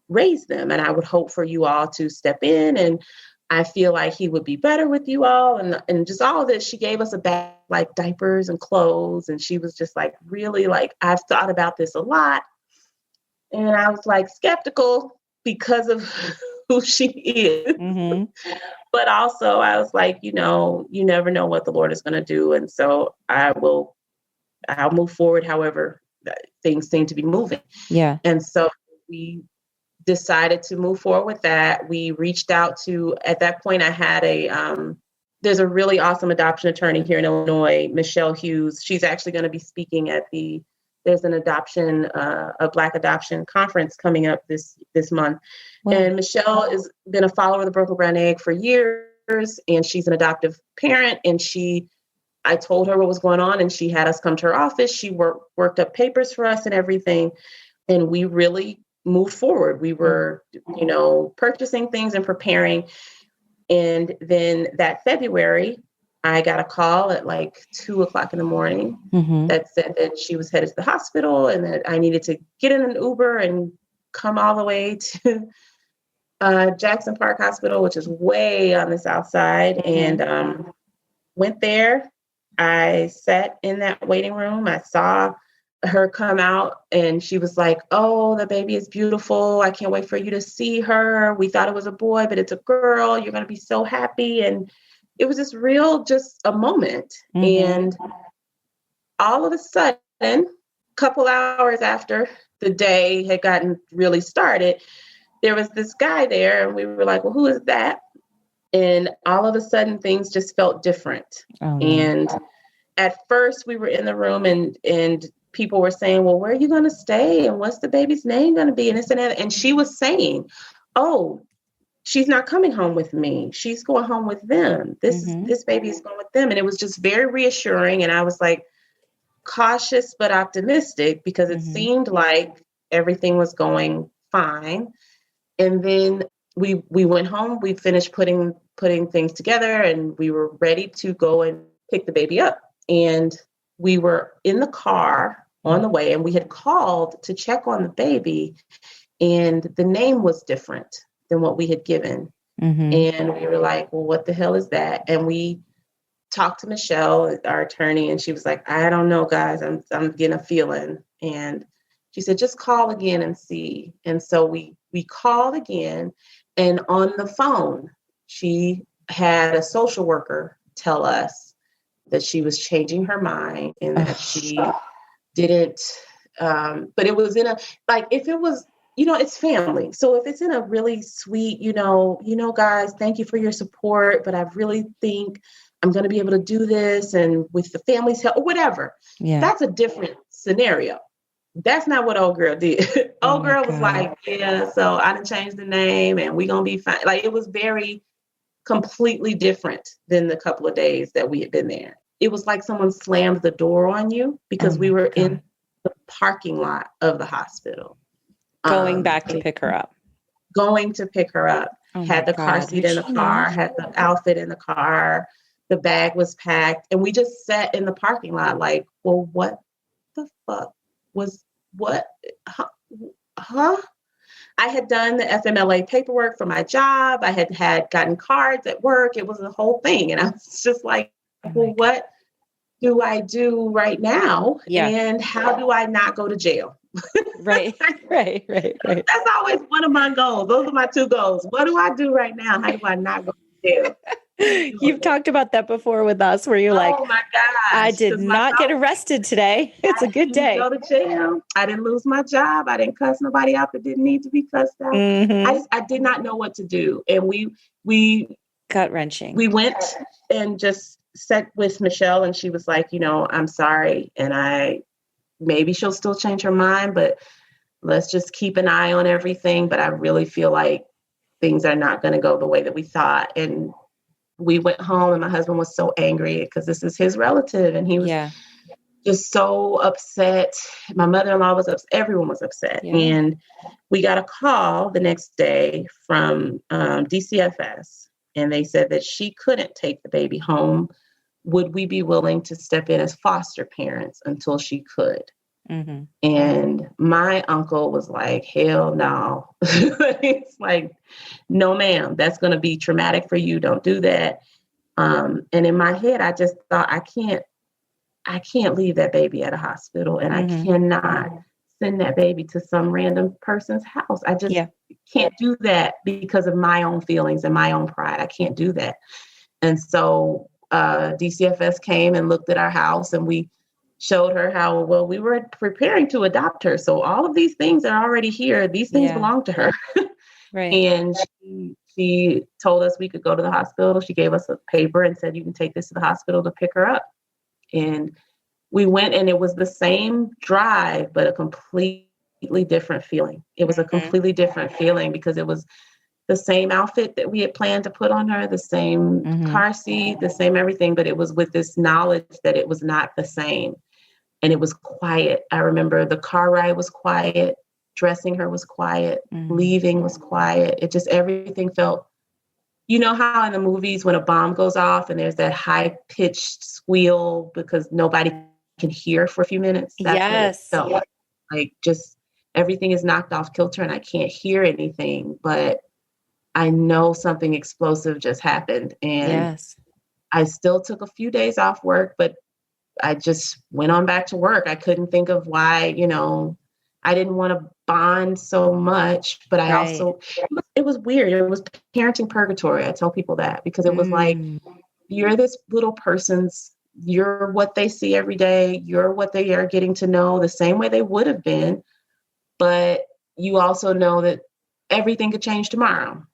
raise them, and I would hope for you all to step in, and I feel like he would be better with you all, and just all of this. She gave us a bag, like diapers and clothes, and she was just like, really, like, I've thought about this a lot, and I was like skeptical because of who she is, but also I was like, you know, you never know what the Lord is going to do, and so I'll move forward however things seem to be moving. Yeah, and so we decided to move forward with that. We reached out to, at that point, I had there's a really awesome adoption attorney here in Illinois, Michelle Hughes. She's actually going to be speaking at there's an a Black adoption conference coming up this month. Wow. And Michelle has been a follower of the Broken Brown Egg for years, and she's an adoptive parent. And I told her what was going on, and she had us come to her office. She worked up papers for us and everything. And we really moved forward. We were, you know, purchasing things and preparing. And then that February, I got a call at like 2:00 in the morning that said that she was headed to the hospital and that I needed to get in an Uber and come all the way to Jackson Park Hospital, which is way on the south side. And went there. I sat in that waiting room. I saw her come out, and she was like, oh, the baby is beautiful. I can't wait for you to see her. We thought it was a boy, but it's a girl. You're going to be so happy. And it was just a moment. And all of a sudden, a couple hours after the day had gotten really started, there was this guy there, and we were like, well, who is that? And all of a sudden things just felt different. Oh, no. And at first we were in the room and people were saying, well, where are you going to stay? And what's the baby's name going to be? And this and that. And she was saying, oh, she's not coming home with me. She's going home with them. This baby is going with them. And it was just very reassuring. And I was like cautious, but optimistic, because it seemed like everything was going fine. And then we went home, we finished putting things together, and we were ready to go and pick the baby up. And we were in the car on the way, and we had called to check on the baby, and the name was different than what we had given. And we were like, well, what the hell is that? And we talked to Michelle, our attorney, and she was like, I don't know, guys, I'm getting a feeling. And she said, just call again and see. And so we called again, and on the phone, she had a social worker tell us that she was changing her mind and that she didn't, but it was if it was, you know, it's family. So if it's in a really sweet, you know, guys, thank you for your support, but I really think I'm going to be able to do this, and with the family's help or whatever, that's a different scenario. That's not what old girl did. Old girl was like, yeah, so I didn't change the name and we going to be fine. Like, it was very completely different than the couple of days that we had been there. It was like someone slammed the door on you, because we were in the parking lot of the hospital. Going back to pick her up. Going to pick her up. Had the car seat in the car, had the outfit in the car. The bag was packed. And we just sat in the parking lot like, well, what the fuck was what? Huh? I had done the FMLA paperwork for my job. I had gotten cards at work. It was a whole thing. And I was just like, well, what do I do right now? Yeah. And how do I not go to jail? Right. That's always one of my goals. Those are my two goals. What do I do right now? How do I not go to jail? You've talked about that before with us where you're like, oh my gosh, I did not get arrested today. It's a good day. Go to jail. I didn't lose my job. I didn't cuss nobody out that didn't need to be cussed out. I did not know what to do. And we gut wrenching. We went and just sat with Michelle, and she was like, I'm sorry. And maybe she'll still change her mind, but let's just keep an eye on everything. But I really feel like things are not going to go the way that we thought. And we went home, and my husband was so angry because this is his relative, and he was just so upset. My mother-in-law was upset. Everyone was upset. Yeah. And we got a call the next day from DCFS, and they said that she couldn't take the baby home. Would we be willing to step in as foster parents until she could? Mm-hmm. And my uncle was like, hell no. It's like, no, ma'am, that's going to be traumatic for you. Don't do that. And in my head, I just thought, I can't leave that baby at a hospital, and I cannot send that baby to some random person's house. I just can't do that because of my own feelings and my own pride. I can't do that. And so DCFS came and looked at our house, and we showed her how, well, we were preparing to adopt her. So all of these things are already here. These things belong to her. Right. And she told us we could go to the hospital. She gave us a paper and said, you can take this to the hospital to pick her up. And we went, and it was the same drive, but a completely different feeling. It was a completely different feeling because it was the same outfit that we had planned to put on her, the same car seat, the same everything, but it was with this knowledge that it was not the same. And it was quiet. I remember the car ride was quiet, dressing her was quiet, leaving was quiet. It just, everything felt, you know how in the movies when a bomb goes off and there's that high pitched squeal because nobody can hear for a few minutes? That's what it felt like just everything is knocked off kilter and I can't hear anything, but I know something explosive just happened. And I still took a few days off work, but I just went on back to work. I couldn't think of why, I didn't want to bond so much, but I also, it was weird. It was parenting purgatory. I tell people that because it was like, you're this little person's, you're what they see every day. You're what they are getting to know the same way they would have been. But you also know that everything could change tomorrow.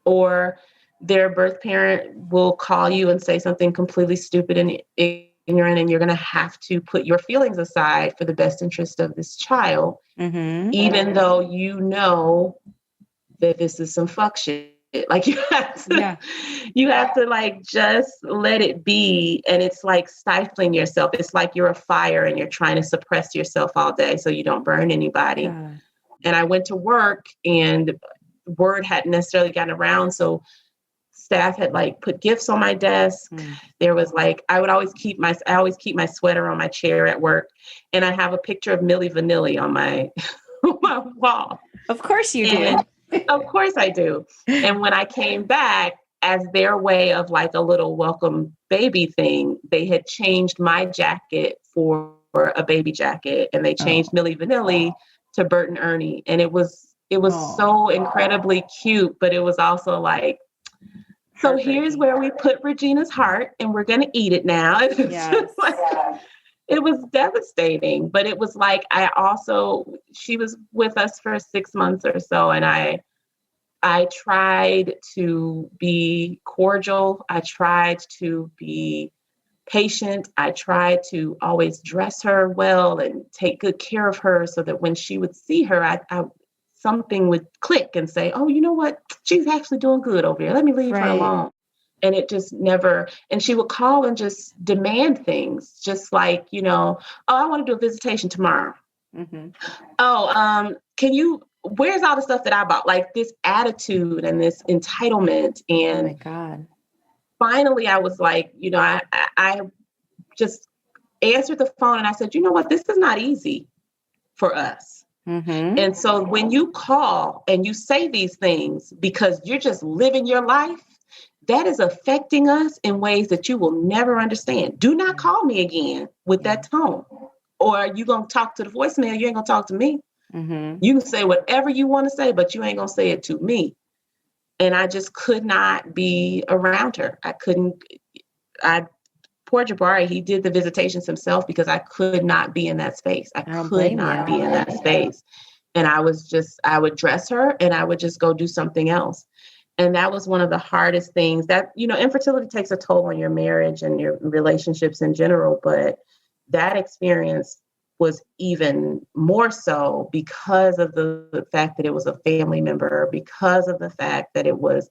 Or their birth parent will call you and say something completely stupid and ignorant, and you're going to have to put your feelings aside for the best interest of this child, even though you know that this is some fuck shit. Like you have to like just let it be. And it's like stifling yourself. It's like you're a fire and you're trying to suppress yourself all day so you don't burn anybody. Yeah. And I went to work and word hadn't necessarily gotten around. So staff had like put gifts on my desk. There was like, I always keep my sweater on my chair at work. And I have a picture of Milli Vanilli on my wall. Of course you do. Of course I do. And when I came back, as their way of like a little welcome baby thing, they had changed my jacket for a baby jacket, and they changed Milli Vanilli to Bert and Ernie. And it was so incredibly cute, but it was also like, so here's where we put Regina's heart and we're going to eat it now. It was devastating, but it was like, she was with us for 6 months or so. And I tried to be cordial. I tried to be patient. I tried to always dress her well and take good care of her so that when she would see her, something would click and say, oh, you know what? She's actually doing good over here. Let me leave her alone. And it just never, and she would call and just demand things, just like, oh, I want to do a visitation tomorrow. Where's all the stuff that I bought? Like this attitude and this entitlement. And oh my God. Finally, I was like, I just answered the phone and I said, you know what? This is not easy for us. And so when you call and you say these things because you're just living your life, that is affecting us in ways that you will never understand. Do not call me again with that tone, or you going to talk to the voicemail. You ain't going to talk to me. You can say whatever you want to say, but you ain't going to say it to me. And I just could not be around her. Poor Jabari, he did the visitations himself because I could not be in that space. I could not be in that space. And I would dress her and I would just go do something else. And that was one of the hardest things that, infertility takes a toll on your marriage and your relationships in general. But that experience was even more so because of the fact that it was a family member, because of the fact that it was,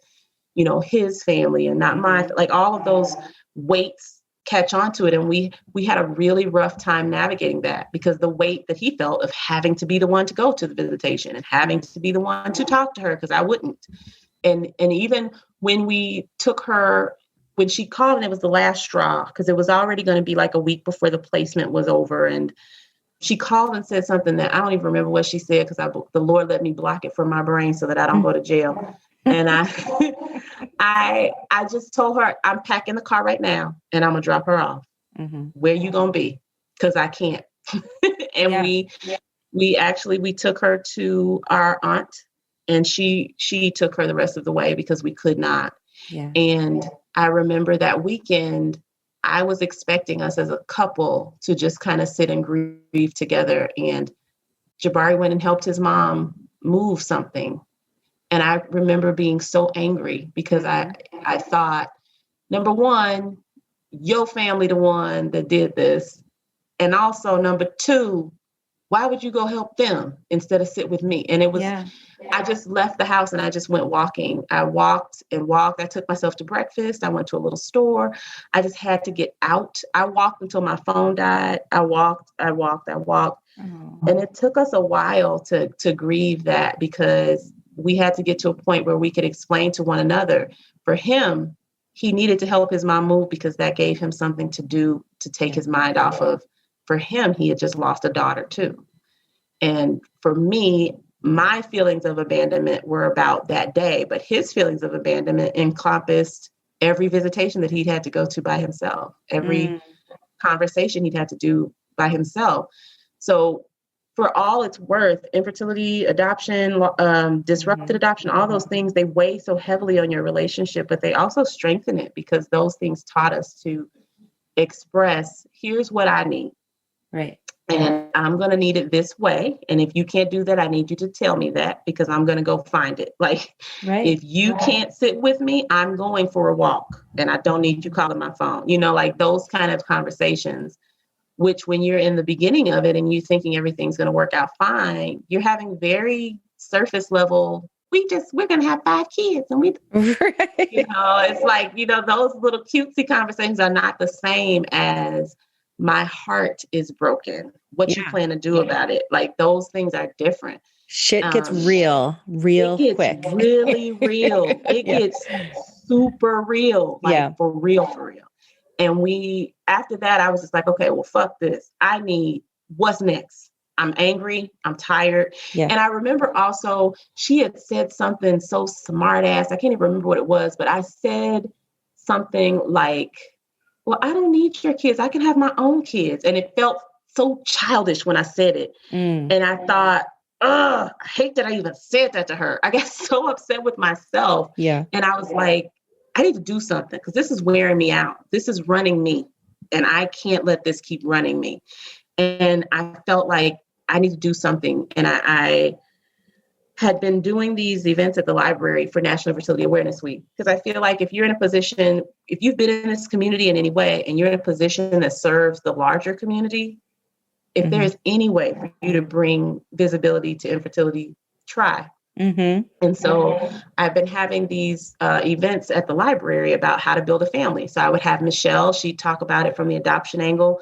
his family and not mine. Like all of those weights catch on to it. And we had a really rough time navigating that because the weight that he felt of having to be the one to go to the visitation and having to be the one to talk to her because I wouldn't. And even when we took her, when she called and it was the last straw, because it was already going to be like a week before the placement was over. And she called and said something that I don't even remember what she said because the Lord let me block it from my brain so that I don't go to jail. And I just told her, I'm packing the car right now and I'm going to drop her off. Where you going to be? Because I can't. And we took her to our aunt and she took her the rest of the way because we could not. Yeah. And I remember that weekend, I was expecting us as a couple to just kind of sit and grieve together. And Jabari went and helped his mom move something. And I remember being so angry because I thought, number one, your family the one that did this. And also number two, why would you go help them instead of sit with me? And it was, I just left the house and I just went walking. I walked and walked. I took myself to breakfast. I went to a little store. I just had to get out. I walked until my phone died. I walked. Oh. And it took us a while to grieve that because we had to get to a point where we could explain to one another. For him, he needed to help his mom move because that gave him something to do to take his mind off of. For him, he had just lost a daughter too. And for me, my feelings of abandonment were about that day, but his feelings of abandonment encompassed every visitation that he'd had to go to by himself, every conversation he'd had to do by himself. So for all it's worth, infertility, adoption, disrupted adoption, all those things, they weigh so heavily on your relationship, but they also strengthen it because those things taught us to express, here's what I need. Right. And I'm going to need it this way. And if you can't do that, I need you to tell me that because I'm going to go find it. Like, if you can't sit with me, I'm going for a walk and I don't need you calling my phone, like those kind of conversations, which when you're in the beginning of it and you're thinking everything's going to work out fine, you're having very surface level. We're going to have 5 kids and it's like, those little cutesy conversations are not the same as my heart is broken. What you plan to do about it? Like those things are different. Shit gets real quick. Really real. It gets super real. Like for real. And after that, I was just like, okay, well, fuck this. What's next? I'm angry. I'm tired. Yeah. And I remember also she had said something so smart ass. I can't even remember what it was, but I said something like, well, I don't need your kids. I can have my own kids. And it felt so childish when I said it. And I thought, I hate that I even said that to her. I got so upset with myself. Yeah. And I was like, I need to do something because this is wearing me out. This is running me. And I can't let this keep running me. And I felt like I need to do something. And I had been doing these events at the library for National Fertility Awareness Week. Because I feel like if you're in a position, if you've been in this community in any way, and you're in a position that serves the larger community, if there's any way for you to bring visibility to infertility, try. And so I've been having these events at the library about how to build a family. So I would have Michelle, she'd talk about it from the adoption angle.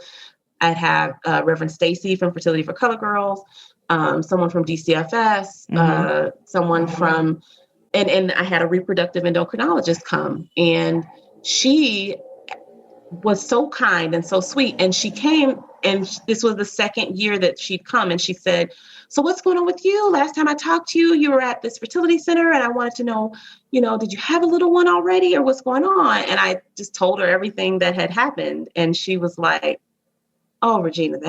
I'd have Reverend Stacy from Fertility for Color Girls. Someone from DCFS, someone from, and I had a reproductive endocrinologist come, and she was so kind and so sweet. And she came, and this was the second year that she'd come, and she said, so what's going on with you? Last time I talked to you, you were at this fertility center, and I wanted to know, did you have a little one already or what's going on? And I just told her everything that had happened. And she was like, oh, Regina,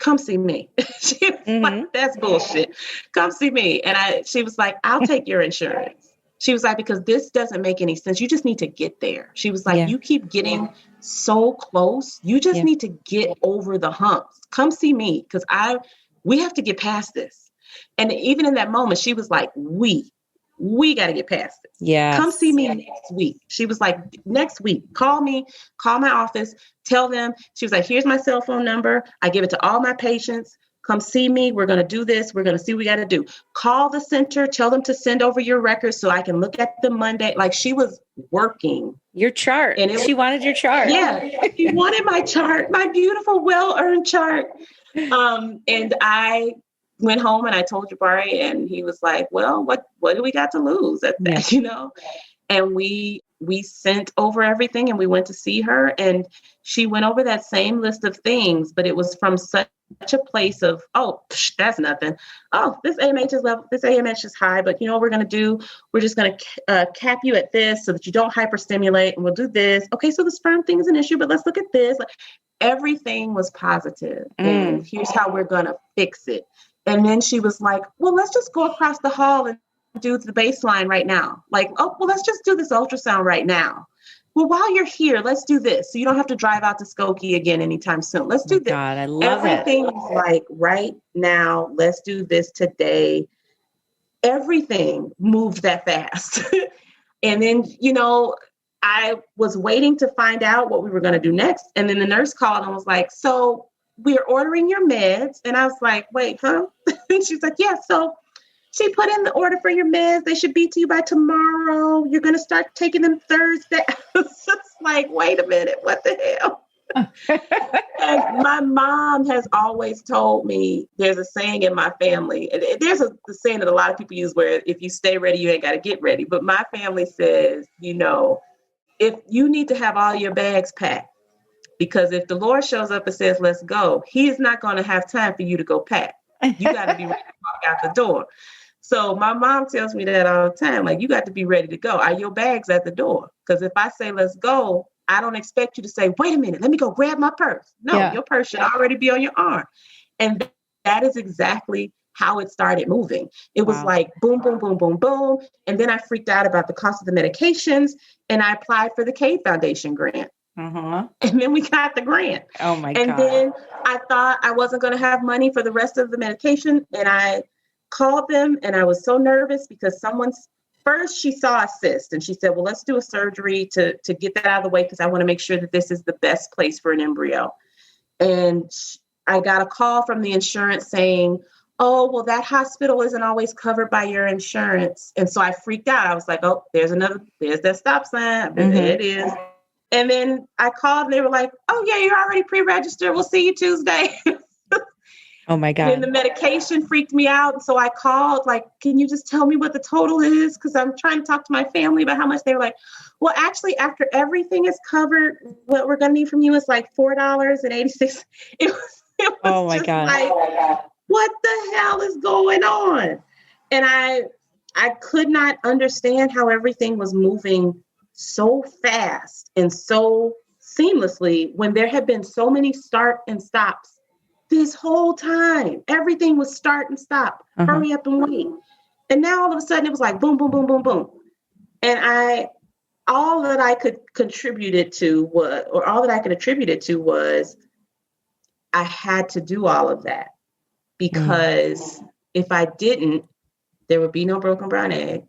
come see me. She was like, that's bullshit. Come see me. And she was like, I'll take your insurance. She was like, because this doesn't make any sense. You just need to get there. She was like, you keep getting so close. You just need to get over the humps. Come see me, because we have to get past this. And even in that moment, she was like, we got to get past this. Yeah. Come see me next week. She was like, next week, call me, call my office, tell them. She was like, here's my cell phone number. I give it to all my patients. Come see me. We're going to do this. We're going to see what we got to do. Call the center. Tell them to send over your records so I can look at them Monday. Like, she was working. Your chart. And she wanted your chart. Yeah. She wanted my chart, my beautiful, well-earned chart. And I went home and I told Jabari, and he was like, well, what do we got to lose at that, And we sent over everything, and we went to see her, and she went over that same list of things, but it was from such a place of, that's nothing. Oh, this AMH is level, this AMH is high, but you know what we're going to do? We're just going to cap you at this so that you don't hyperstimulate, and we'll do this. Okay, so the sperm thing is an issue, but let's look at this. Like, everything was positive, and here's how we're going to fix it. And then she was like, well, let's just go across the hall and do the baseline right now. Like, oh, well, let's just do this ultrasound right now. Well, while you're here, let's do this. So you don't have to drive out to Skokie again anytime soon. Let's do this. God, I love Everything was like, right now, let's do this today. Everything moved that fast. And then, I was waiting to find out what we were going to do next. And then the nurse called and was like, so we're ordering your meds. And I was like, wait, huh? And she's like, yeah, so she put in the order for your meds. They should be to you by tomorrow. You're going to start taking them Thursday. I was just like, wait a minute, what the hell? And my mom has always told me, there's a saying in my family, and there's the saying that a lot of people use where if you stay ready, you ain't got to get ready. But my family says, if you need to have all your bags packed, because if the Lord shows up and says, let's go, he is not going to have time for you to go pack. You got to be ready to walk out the door. So my mom tells me that all the time, like, you got to be ready to go. Are your bags at the door? Because if I say, let's go, I don't expect you to say, wait a minute, let me go grab my purse. No, your purse should already be on your arm. And that is exactly how it started moving. It was like boom, boom, boom, boom, boom. And then I freaked out about the cost of the medications, and I applied for the Cave Foundation grant. And then we got the grant. Oh my God. And then I thought I wasn't going to have money for the rest of the medication. And I called them, and I was so nervous because first she saw a cyst, and she said, well, let's do a surgery to get that out of the way, because I want to make sure that this is the best place for an embryo. And I got a call from the insurance saying, oh, well, that hospital isn't always covered by your insurance. And so I freaked out. I was like, oh, there's that stop sign. There it is. And then I called, and they were like, oh, yeah, you're already pre-registered. We'll see you Tuesday. Oh, my God. And the medication freaked me out. And so I called, like, can you just tell me what the total is? Because I'm trying to talk to my family about how much. They were like, well, actually, after everything is covered, what we're going to need from you is like $4.86. It was oh, my God. Like, what the hell is going on? And I could not understand how everything was moving so fast and so seamlessly when there had been so many start and stops this whole time. Everything was start and stop, hurry up and wait. And now all of a sudden it was like boom, boom, boom, boom, boom. And all that I could attribute it to was I had to do all of that, because if I didn't, there would be no broken brown egg.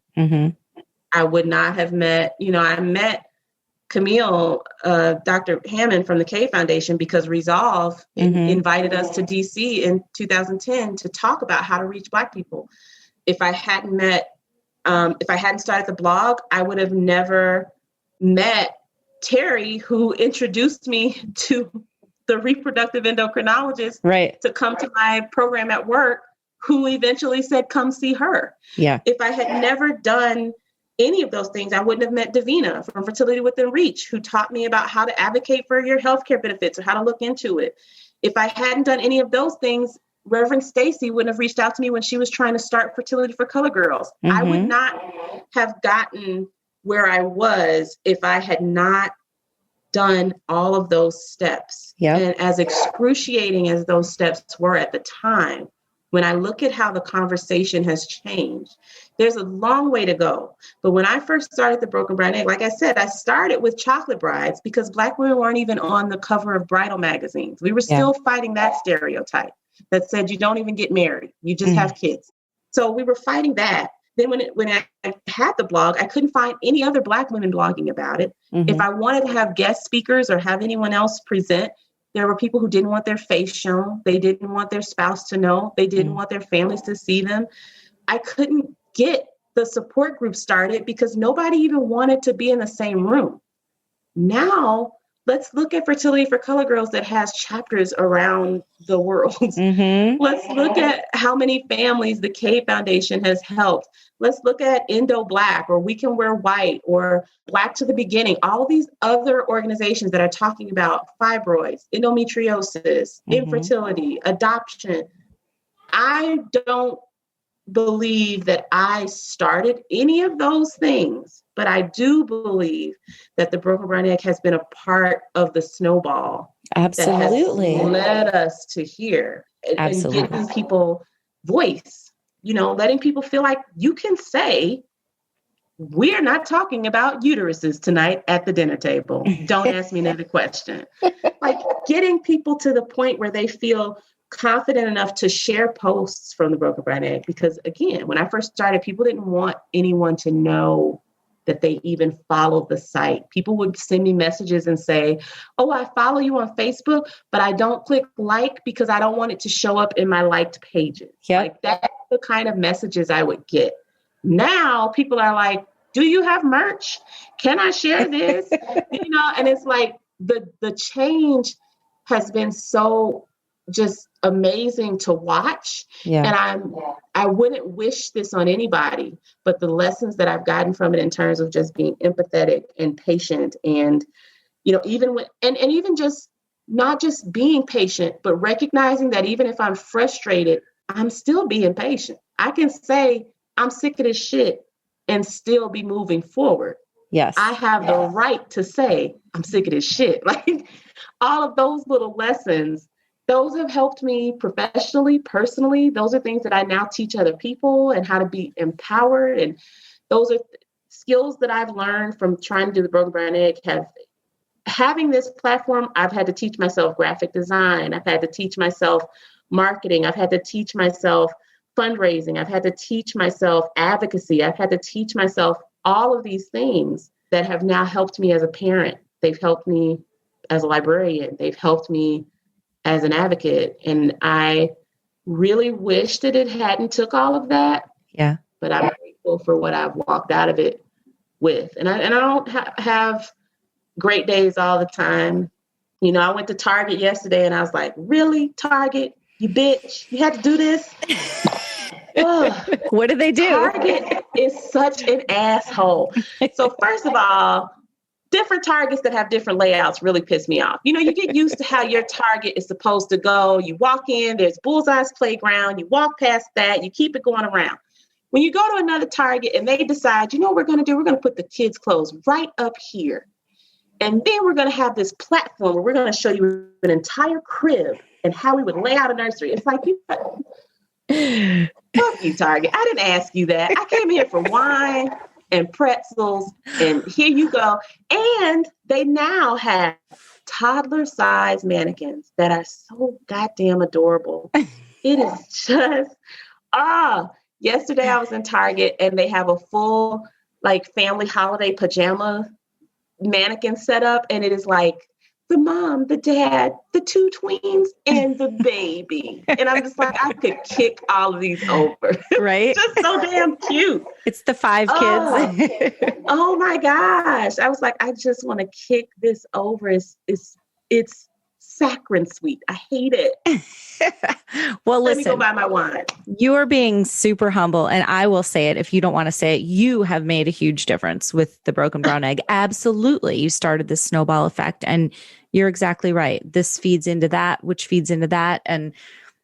I would not have met, I met Camille, Dr. Hammond from the Cave Foundation, because Resolve invited us to DC in 2010 to talk about how to reach Black people. If I hadn't started the blog, I would have never met Terry, who introduced me to the reproductive endocrinologist to come to my program at work, who eventually said, come see her. Yeah. If I had never done any of those things, I wouldn't have met Davina from Fertility Within Reach, who taught me about how to advocate for your healthcare benefits or how to look into it. If I hadn't done any of those things, Reverend Stacy wouldn't have reached out to me when she was trying to start Fertility for Color Girls. I would not have gotten where I was if I had not done all of those steps. Yep. And as excruciating as those steps were at the time, when I look at how the conversation has changed, there's a long way to go. But when I first started the Broken Brown Egg, like I said, I started with chocolate brides because Black women weren't even on the cover of bridal magazines. We were still fighting that stereotype that said you don't even get married, you just have kids. So we were fighting that. Then when I had the blog, I couldn't find any other Black women blogging about it. If I wanted to have guest speakers or have anyone else present, there were people who didn't want their face shown. They didn't want their spouse to know. They didn't want their families to see them. I couldn't get the support group started because nobody even wanted to be in the same room. Now, let's look at Fertility for Color Girls that has chapters around the world. Let's look at how many families the K Foundation has helped. Let's look at Indo Black or We Can Wear White or Black to the Beginning. All these other organizations that are talking about fibroids, endometriosis, infertility, adoption. I don't believe that I started any of those things, but I do believe that the Broken Brown Egg has been a part of the snowball. Absolutely. That has led us to here and giving people voice, letting people feel like you can say, we're not talking about uteruses tonight at the dinner table. Don't ask me another question. Like getting people to the point where they feel confident enough to share posts from the Broken Brown Egg. Because again, when I first started, people didn't want anyone to know that they even followed the site. People would send me messages and say, oh, I follow you on Facebook, but I don't click like because I don't want it to show up in my liked pages. Like that's the kind of messages I would get. Now people are like, do you have merch? Can I share this? And it's like the change has been so just amazing to watch. And I wouldn't wish this on anybody, but the lessons that I've gotten from it in terms of just being empathetic and patient and, even when, and even just not just being patient, but recognizing that even if I'm frustrated, I'm still being patient. I can say I'm sick of this shit and still be moving forward. Yes. I have the right to say I'm sick of this shit. Like all of those little lessons, those have helped me professionally, personally. Those are things that I now teach other people and how to be empowered. And those are skills that I've learned from trying to do the Broken Brown Egg. Having this platform, I've had to teach myself graphic design. I've had to teach myself marketing. I've had to teach myself fundraising. I've had to teach myself advocacy. I've had to teach myself all of these things that have now helped me as a parent. They've helped me as a librarian. They've helped me as an advocate. And I really wish that it hadn't took all of that. Yeah. But I'm grateful for what I've walked out of it with. And I don't have great days all the time. I went to Target yesterday and I was like, really, Target? You bitch, you had to do this? What did they do? Target is such an asshole. So first of all, different Targets that have different layouts really piss me off. You get used to how your Target is supposed to go. You walk in, there's Bullseye's Playground. You walk past that, you keep it going around. When you go to another Target and they decide, what we're going to do? We're going to put the kids' clothes right up here. And then we're going to have this platform where we're going to show you an entire crib and how we would lay out a nursery. It's like, fuck you, Target. I didn't ask you that. I came here for wine and pretzels, and here you go. And they now have toddler-sized mannequins that are so goddamn adorable. It is just, yesterday I was in Target, and they have a full, family holiday pajama mannequin set up, and it is like the mom, the dad, the two tweens, and the baby. And I'm just like, I could kick all of these over. Right? Just so damn cute. It's the 5 kids. Oh my gosh. I was like, I just want to kick this over. It's saccharine sweet. I hate it. Well, Let listen, me go buy my wine. You are being super humble. And I will say it, if you don't want to say it, you have made a huge difference with the Broken Brown Egg. Absolutely. You started this snowball effect, and you're exactly right. This feeds into that, which feeds into that. And,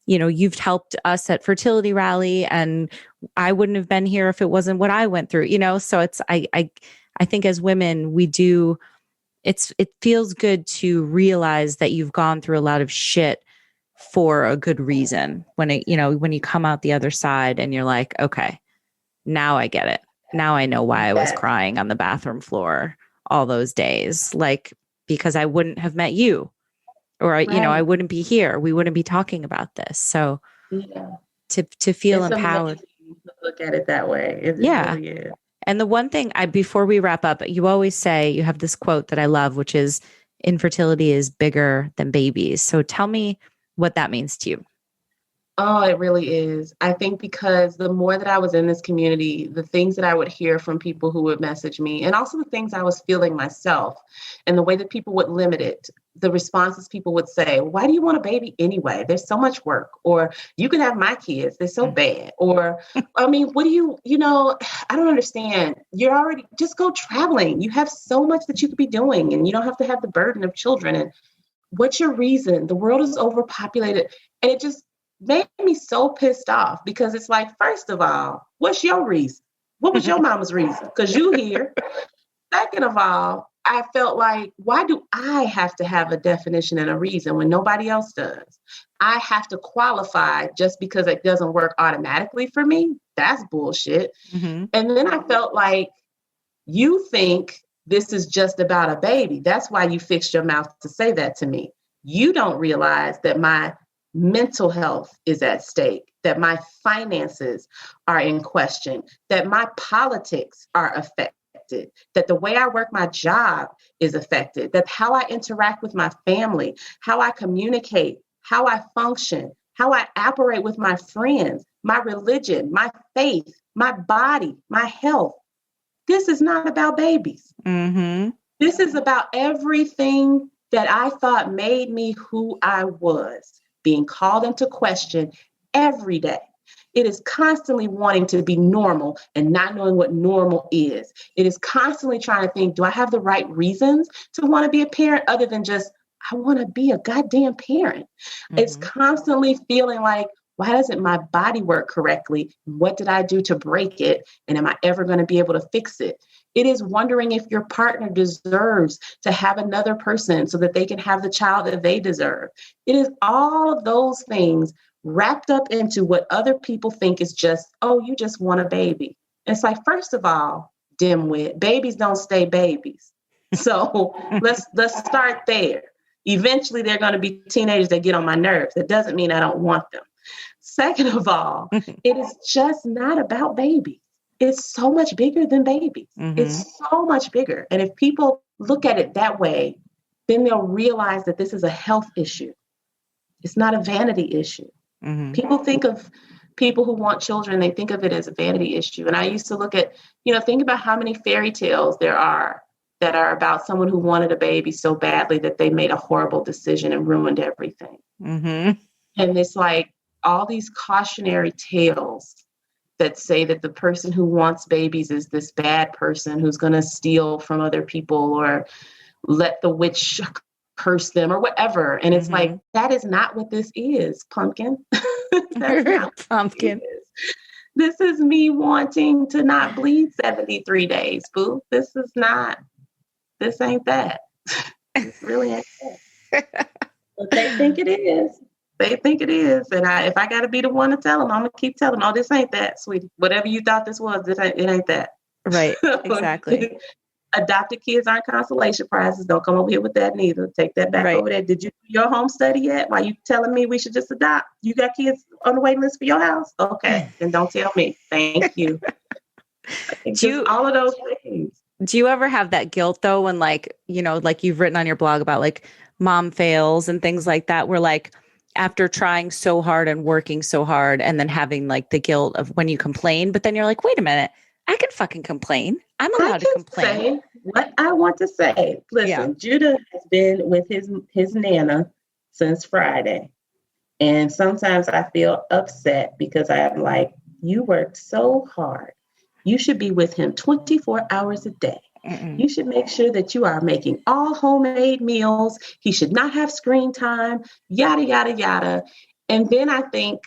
you've helped us at Fertility Rally, and I wouldn't have been here if it wasn't what I went through, so it's, I think as women, we do it feels good to realize that you've gone through a lot of shit for a good reason. When when you come out the other side and you're like, okay, now I get it. Now I know why I was crying on the bathroom floor all those days. Like, because I wouldn't have met you, or I wouldn't be here. We wouldn't be talking about this. So to feel it's empowered. to look at it that way. It really is. And the one thing before we wrap up, you always say, you have this quote that I love, which is infertility is bigger than babies. So tell me what that means to you. Oh, it really is. I think because the more that I was in this community, the things that I would hear from people who would message me, and also the things I was feeling myself, and the way that people would limit it, the responses people would say, why do you want a baby anyway? There's so much work. Or you can have my kids. They're so bad. Or, I mean, what do I don't understand. You're already, just go traveling. You have so much that you could be doing, and you don't have to have the burden of children. And what's your reason? The world is overpopulated. And it just made me so pissed off, because it's like, first of all, what's your reason? What was your mama's reason? Because you here. Second of all, I felt like, why do I have to have a definition and a reason when nobody else does? I have to qualify just because it doesn't work automatically for me. That's bullshit. Mm-hmm. And then I felt like, you think this is just about a baby. That's why you fixed your mouth to say that to me. You don't realize that my mental health is at stake, that my finances are in question, that my politics are affected, that the way I work my job is affected, that how I interact with my family, how I communicate, how I function, how I operate with my friends, my religion, my faith, my body, my health. This is not about babies. Mm-hmm. This is about everything that I thought made me who I was, being called into question every day. It is constantly wanting to be normal and not knowing what normal is. It is constantly trying to think, do I have the right reasons to want to be a parent other than just, I want to be a goddamn parent? Mm-hmm. It's constantly feeling like, why doesn't my body work correctly? What did I do to break it? And am I ever going to be able to fix it? It is wondering if your partner deserves to have another person so that they can have the child that they deserve. It is all of those things wrapped up into what other people think is just, oh, you just want a baby. It's like, first of all, dimwit, babies don't stay babies. So let's start there. Eventually, they're going to be teenagers that get on my nerves. That doesn't mean I don't want them. Second of all, it is just not about babies. It's so much bigger than babies. Mm-hmm. It's so much bigger. And if people look at it that way, then they'll realize that this is a health issue. It's not a vanity issue. Mm-hmm. People think of people who want children, they think of it as a vanity issue. And I used to look at, think about how many fairy tales there are that are about someone who wanted a baby so badly that they made a horrible decision and ruined everything. Mm-hmm. And it's like all these cautionary tales that say that the person who wants babies is this bad person who's going to steal from other people or let the witch curse them or whatever. And it's like, that is not what this is, pumpkin. That's not pumpkin. This is me wanting to not bleed 73 days, boo. This ain't that. This really ain't that. But they think it is. They think it is. And if I got to be the one to tell them, I'm going to keep telling them, oh, this ain't that, sweetie. Whatever you thought this was, it ain't that. Right. Exactly. Adopted kids aren't consolation prizes. Don't come over here with that neither. Take that back over there. Did you do your home study yet? Why you telling me we should just adopt? You got kids on the waiting list for your house? Okay. Then don't tell me. Thank you. All of those things. Do you ever have that guilt though, when like you've written on your blog about like mom fails and things like that, where like, after trying so hard and working so hard and then having like the guilt of when you complain, but then you're like, wait a minute, I can fucking complain. I'm allowed to complain. Say what I want to say. Listen, Judah has been with his Nana since Friday. And sometimes I feel upset because I'm like, you worked so hard. You should be with him 24 hours a day. Mm-mm. You should make sure that you are making all homemade meals. He should not have screen time, yada, yada, yada. And then I think,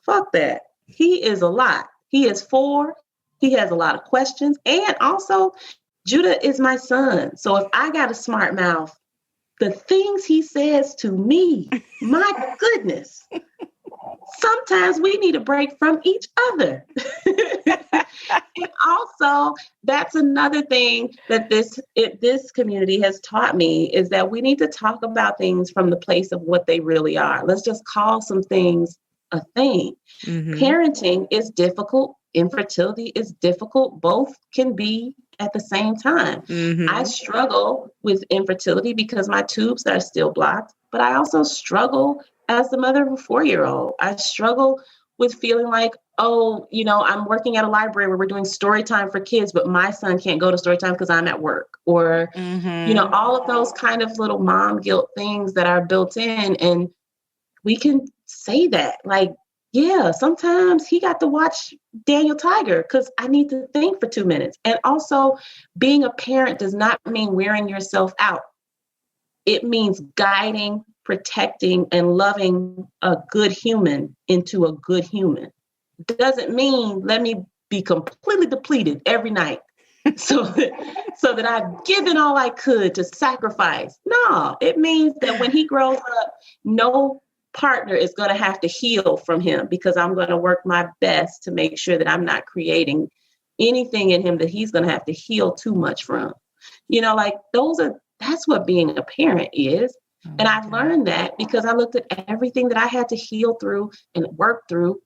fuck that. He is a lot. He is 4. He has a lot of questions. And also, Judah is my son. So if I got a smart mouth, the things he says to me, my goodness, sometimes we need a break from each other. And also, that's another thing that this community has taught me is that we need to talk about things from the place of what they really are. Let's just call some things a thing. Mm-hmm. Parenting is difficult. Infertility is difficult. Both can be at the same time. Mm-hmm. I struggle with infertility because my tubes are still blocked, but I also struggle as the mother of a 4-year-old. I struggle with feeling like, I'm working at a library where we're doing story time for kids, but my son can't go to story time because I'm at work. Or, all of those kind of little mom guilt things that are built in. And we can say that, like, yeah, sometimes he got to watch Daniel Tiger because I need to think for 2 minutes. And also, being a parent does not mean wearing yourself out. It means guiding, protecting, and loving a good human into a good human. Doesn't mean let me be completely depleted every night so that I've given all I could to sacrifice. No, it means that when he grows up, no partner is going to have to heal from him because I'm going to work my best to make sure that I'm not creating anything in him that he's going to have to heal too much from. That's what being a parent is. And I've learned that because I looked at everything that I had to heal through and work through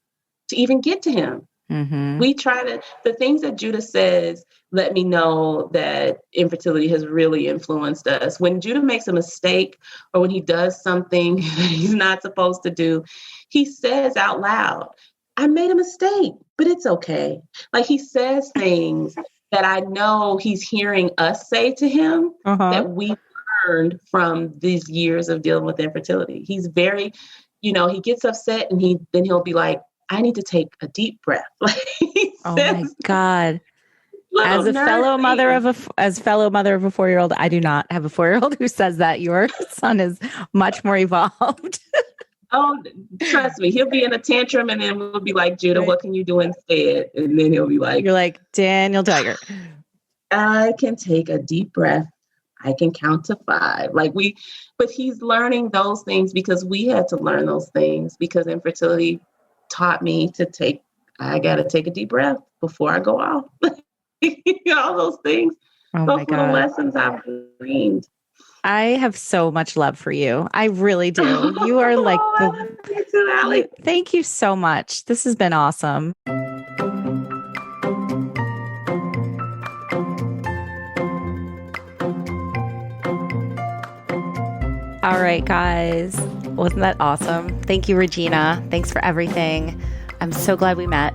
to even get to him. Mm-hmm. The things that Judah says, let me know that infertility has really influenced us. When Judah makes a mistake or when he does something that he's not supposed to do, he says out loud, I made a mistake, but it's okay. Like he says things that I know he's hearing us say to him that we learned from these years of dealing with infertility. He's very, he gets upset and he'll be like, I need to take a deep breath. Like my God. As fellow mother of a 4-year-old, I do not have a 4-year-old who says that. Your son is much more evolved. Oh, trust me. He'll be in a tantrum and then we'll be like, Judah, what can you do instead? And then he'll be like, you're like, Daniel Tiger. I can take a deep breath. I can count to 5. But he's learning those things because we had to learn those things because infertility taught me I got to take a deep breath before I go off. All those things. Those are the lessons I've learned. I have so much love for you. I really do. You are like thank you so much. This has been awesome. All right, guys. Wasn't that awesome? Thank you, Regina. Thanks for everything. I'm so glad we met.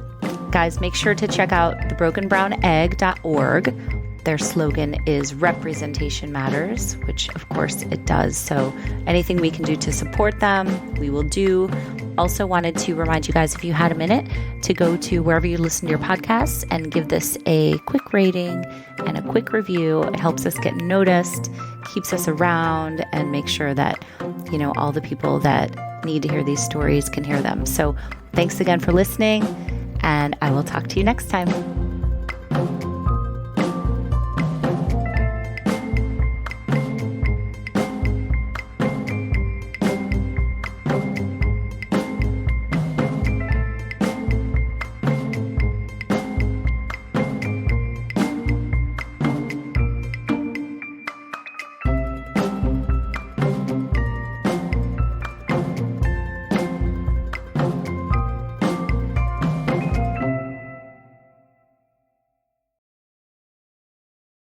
Guys, make sure to check out thebrokenbrownegg.org. Their slogan is Representation Matters, which of course it does. So anything we can do to support them, we will do. Also wanted to remind you guys, if you had a minute, to go to wherever you listen to your podcasts and give this a quick rating and a quick review. It helps us get noticed, keeps us around, and make sure that, all the people that need to hear these stories can hear them. So thanks again for listening, and I will talk to you next time.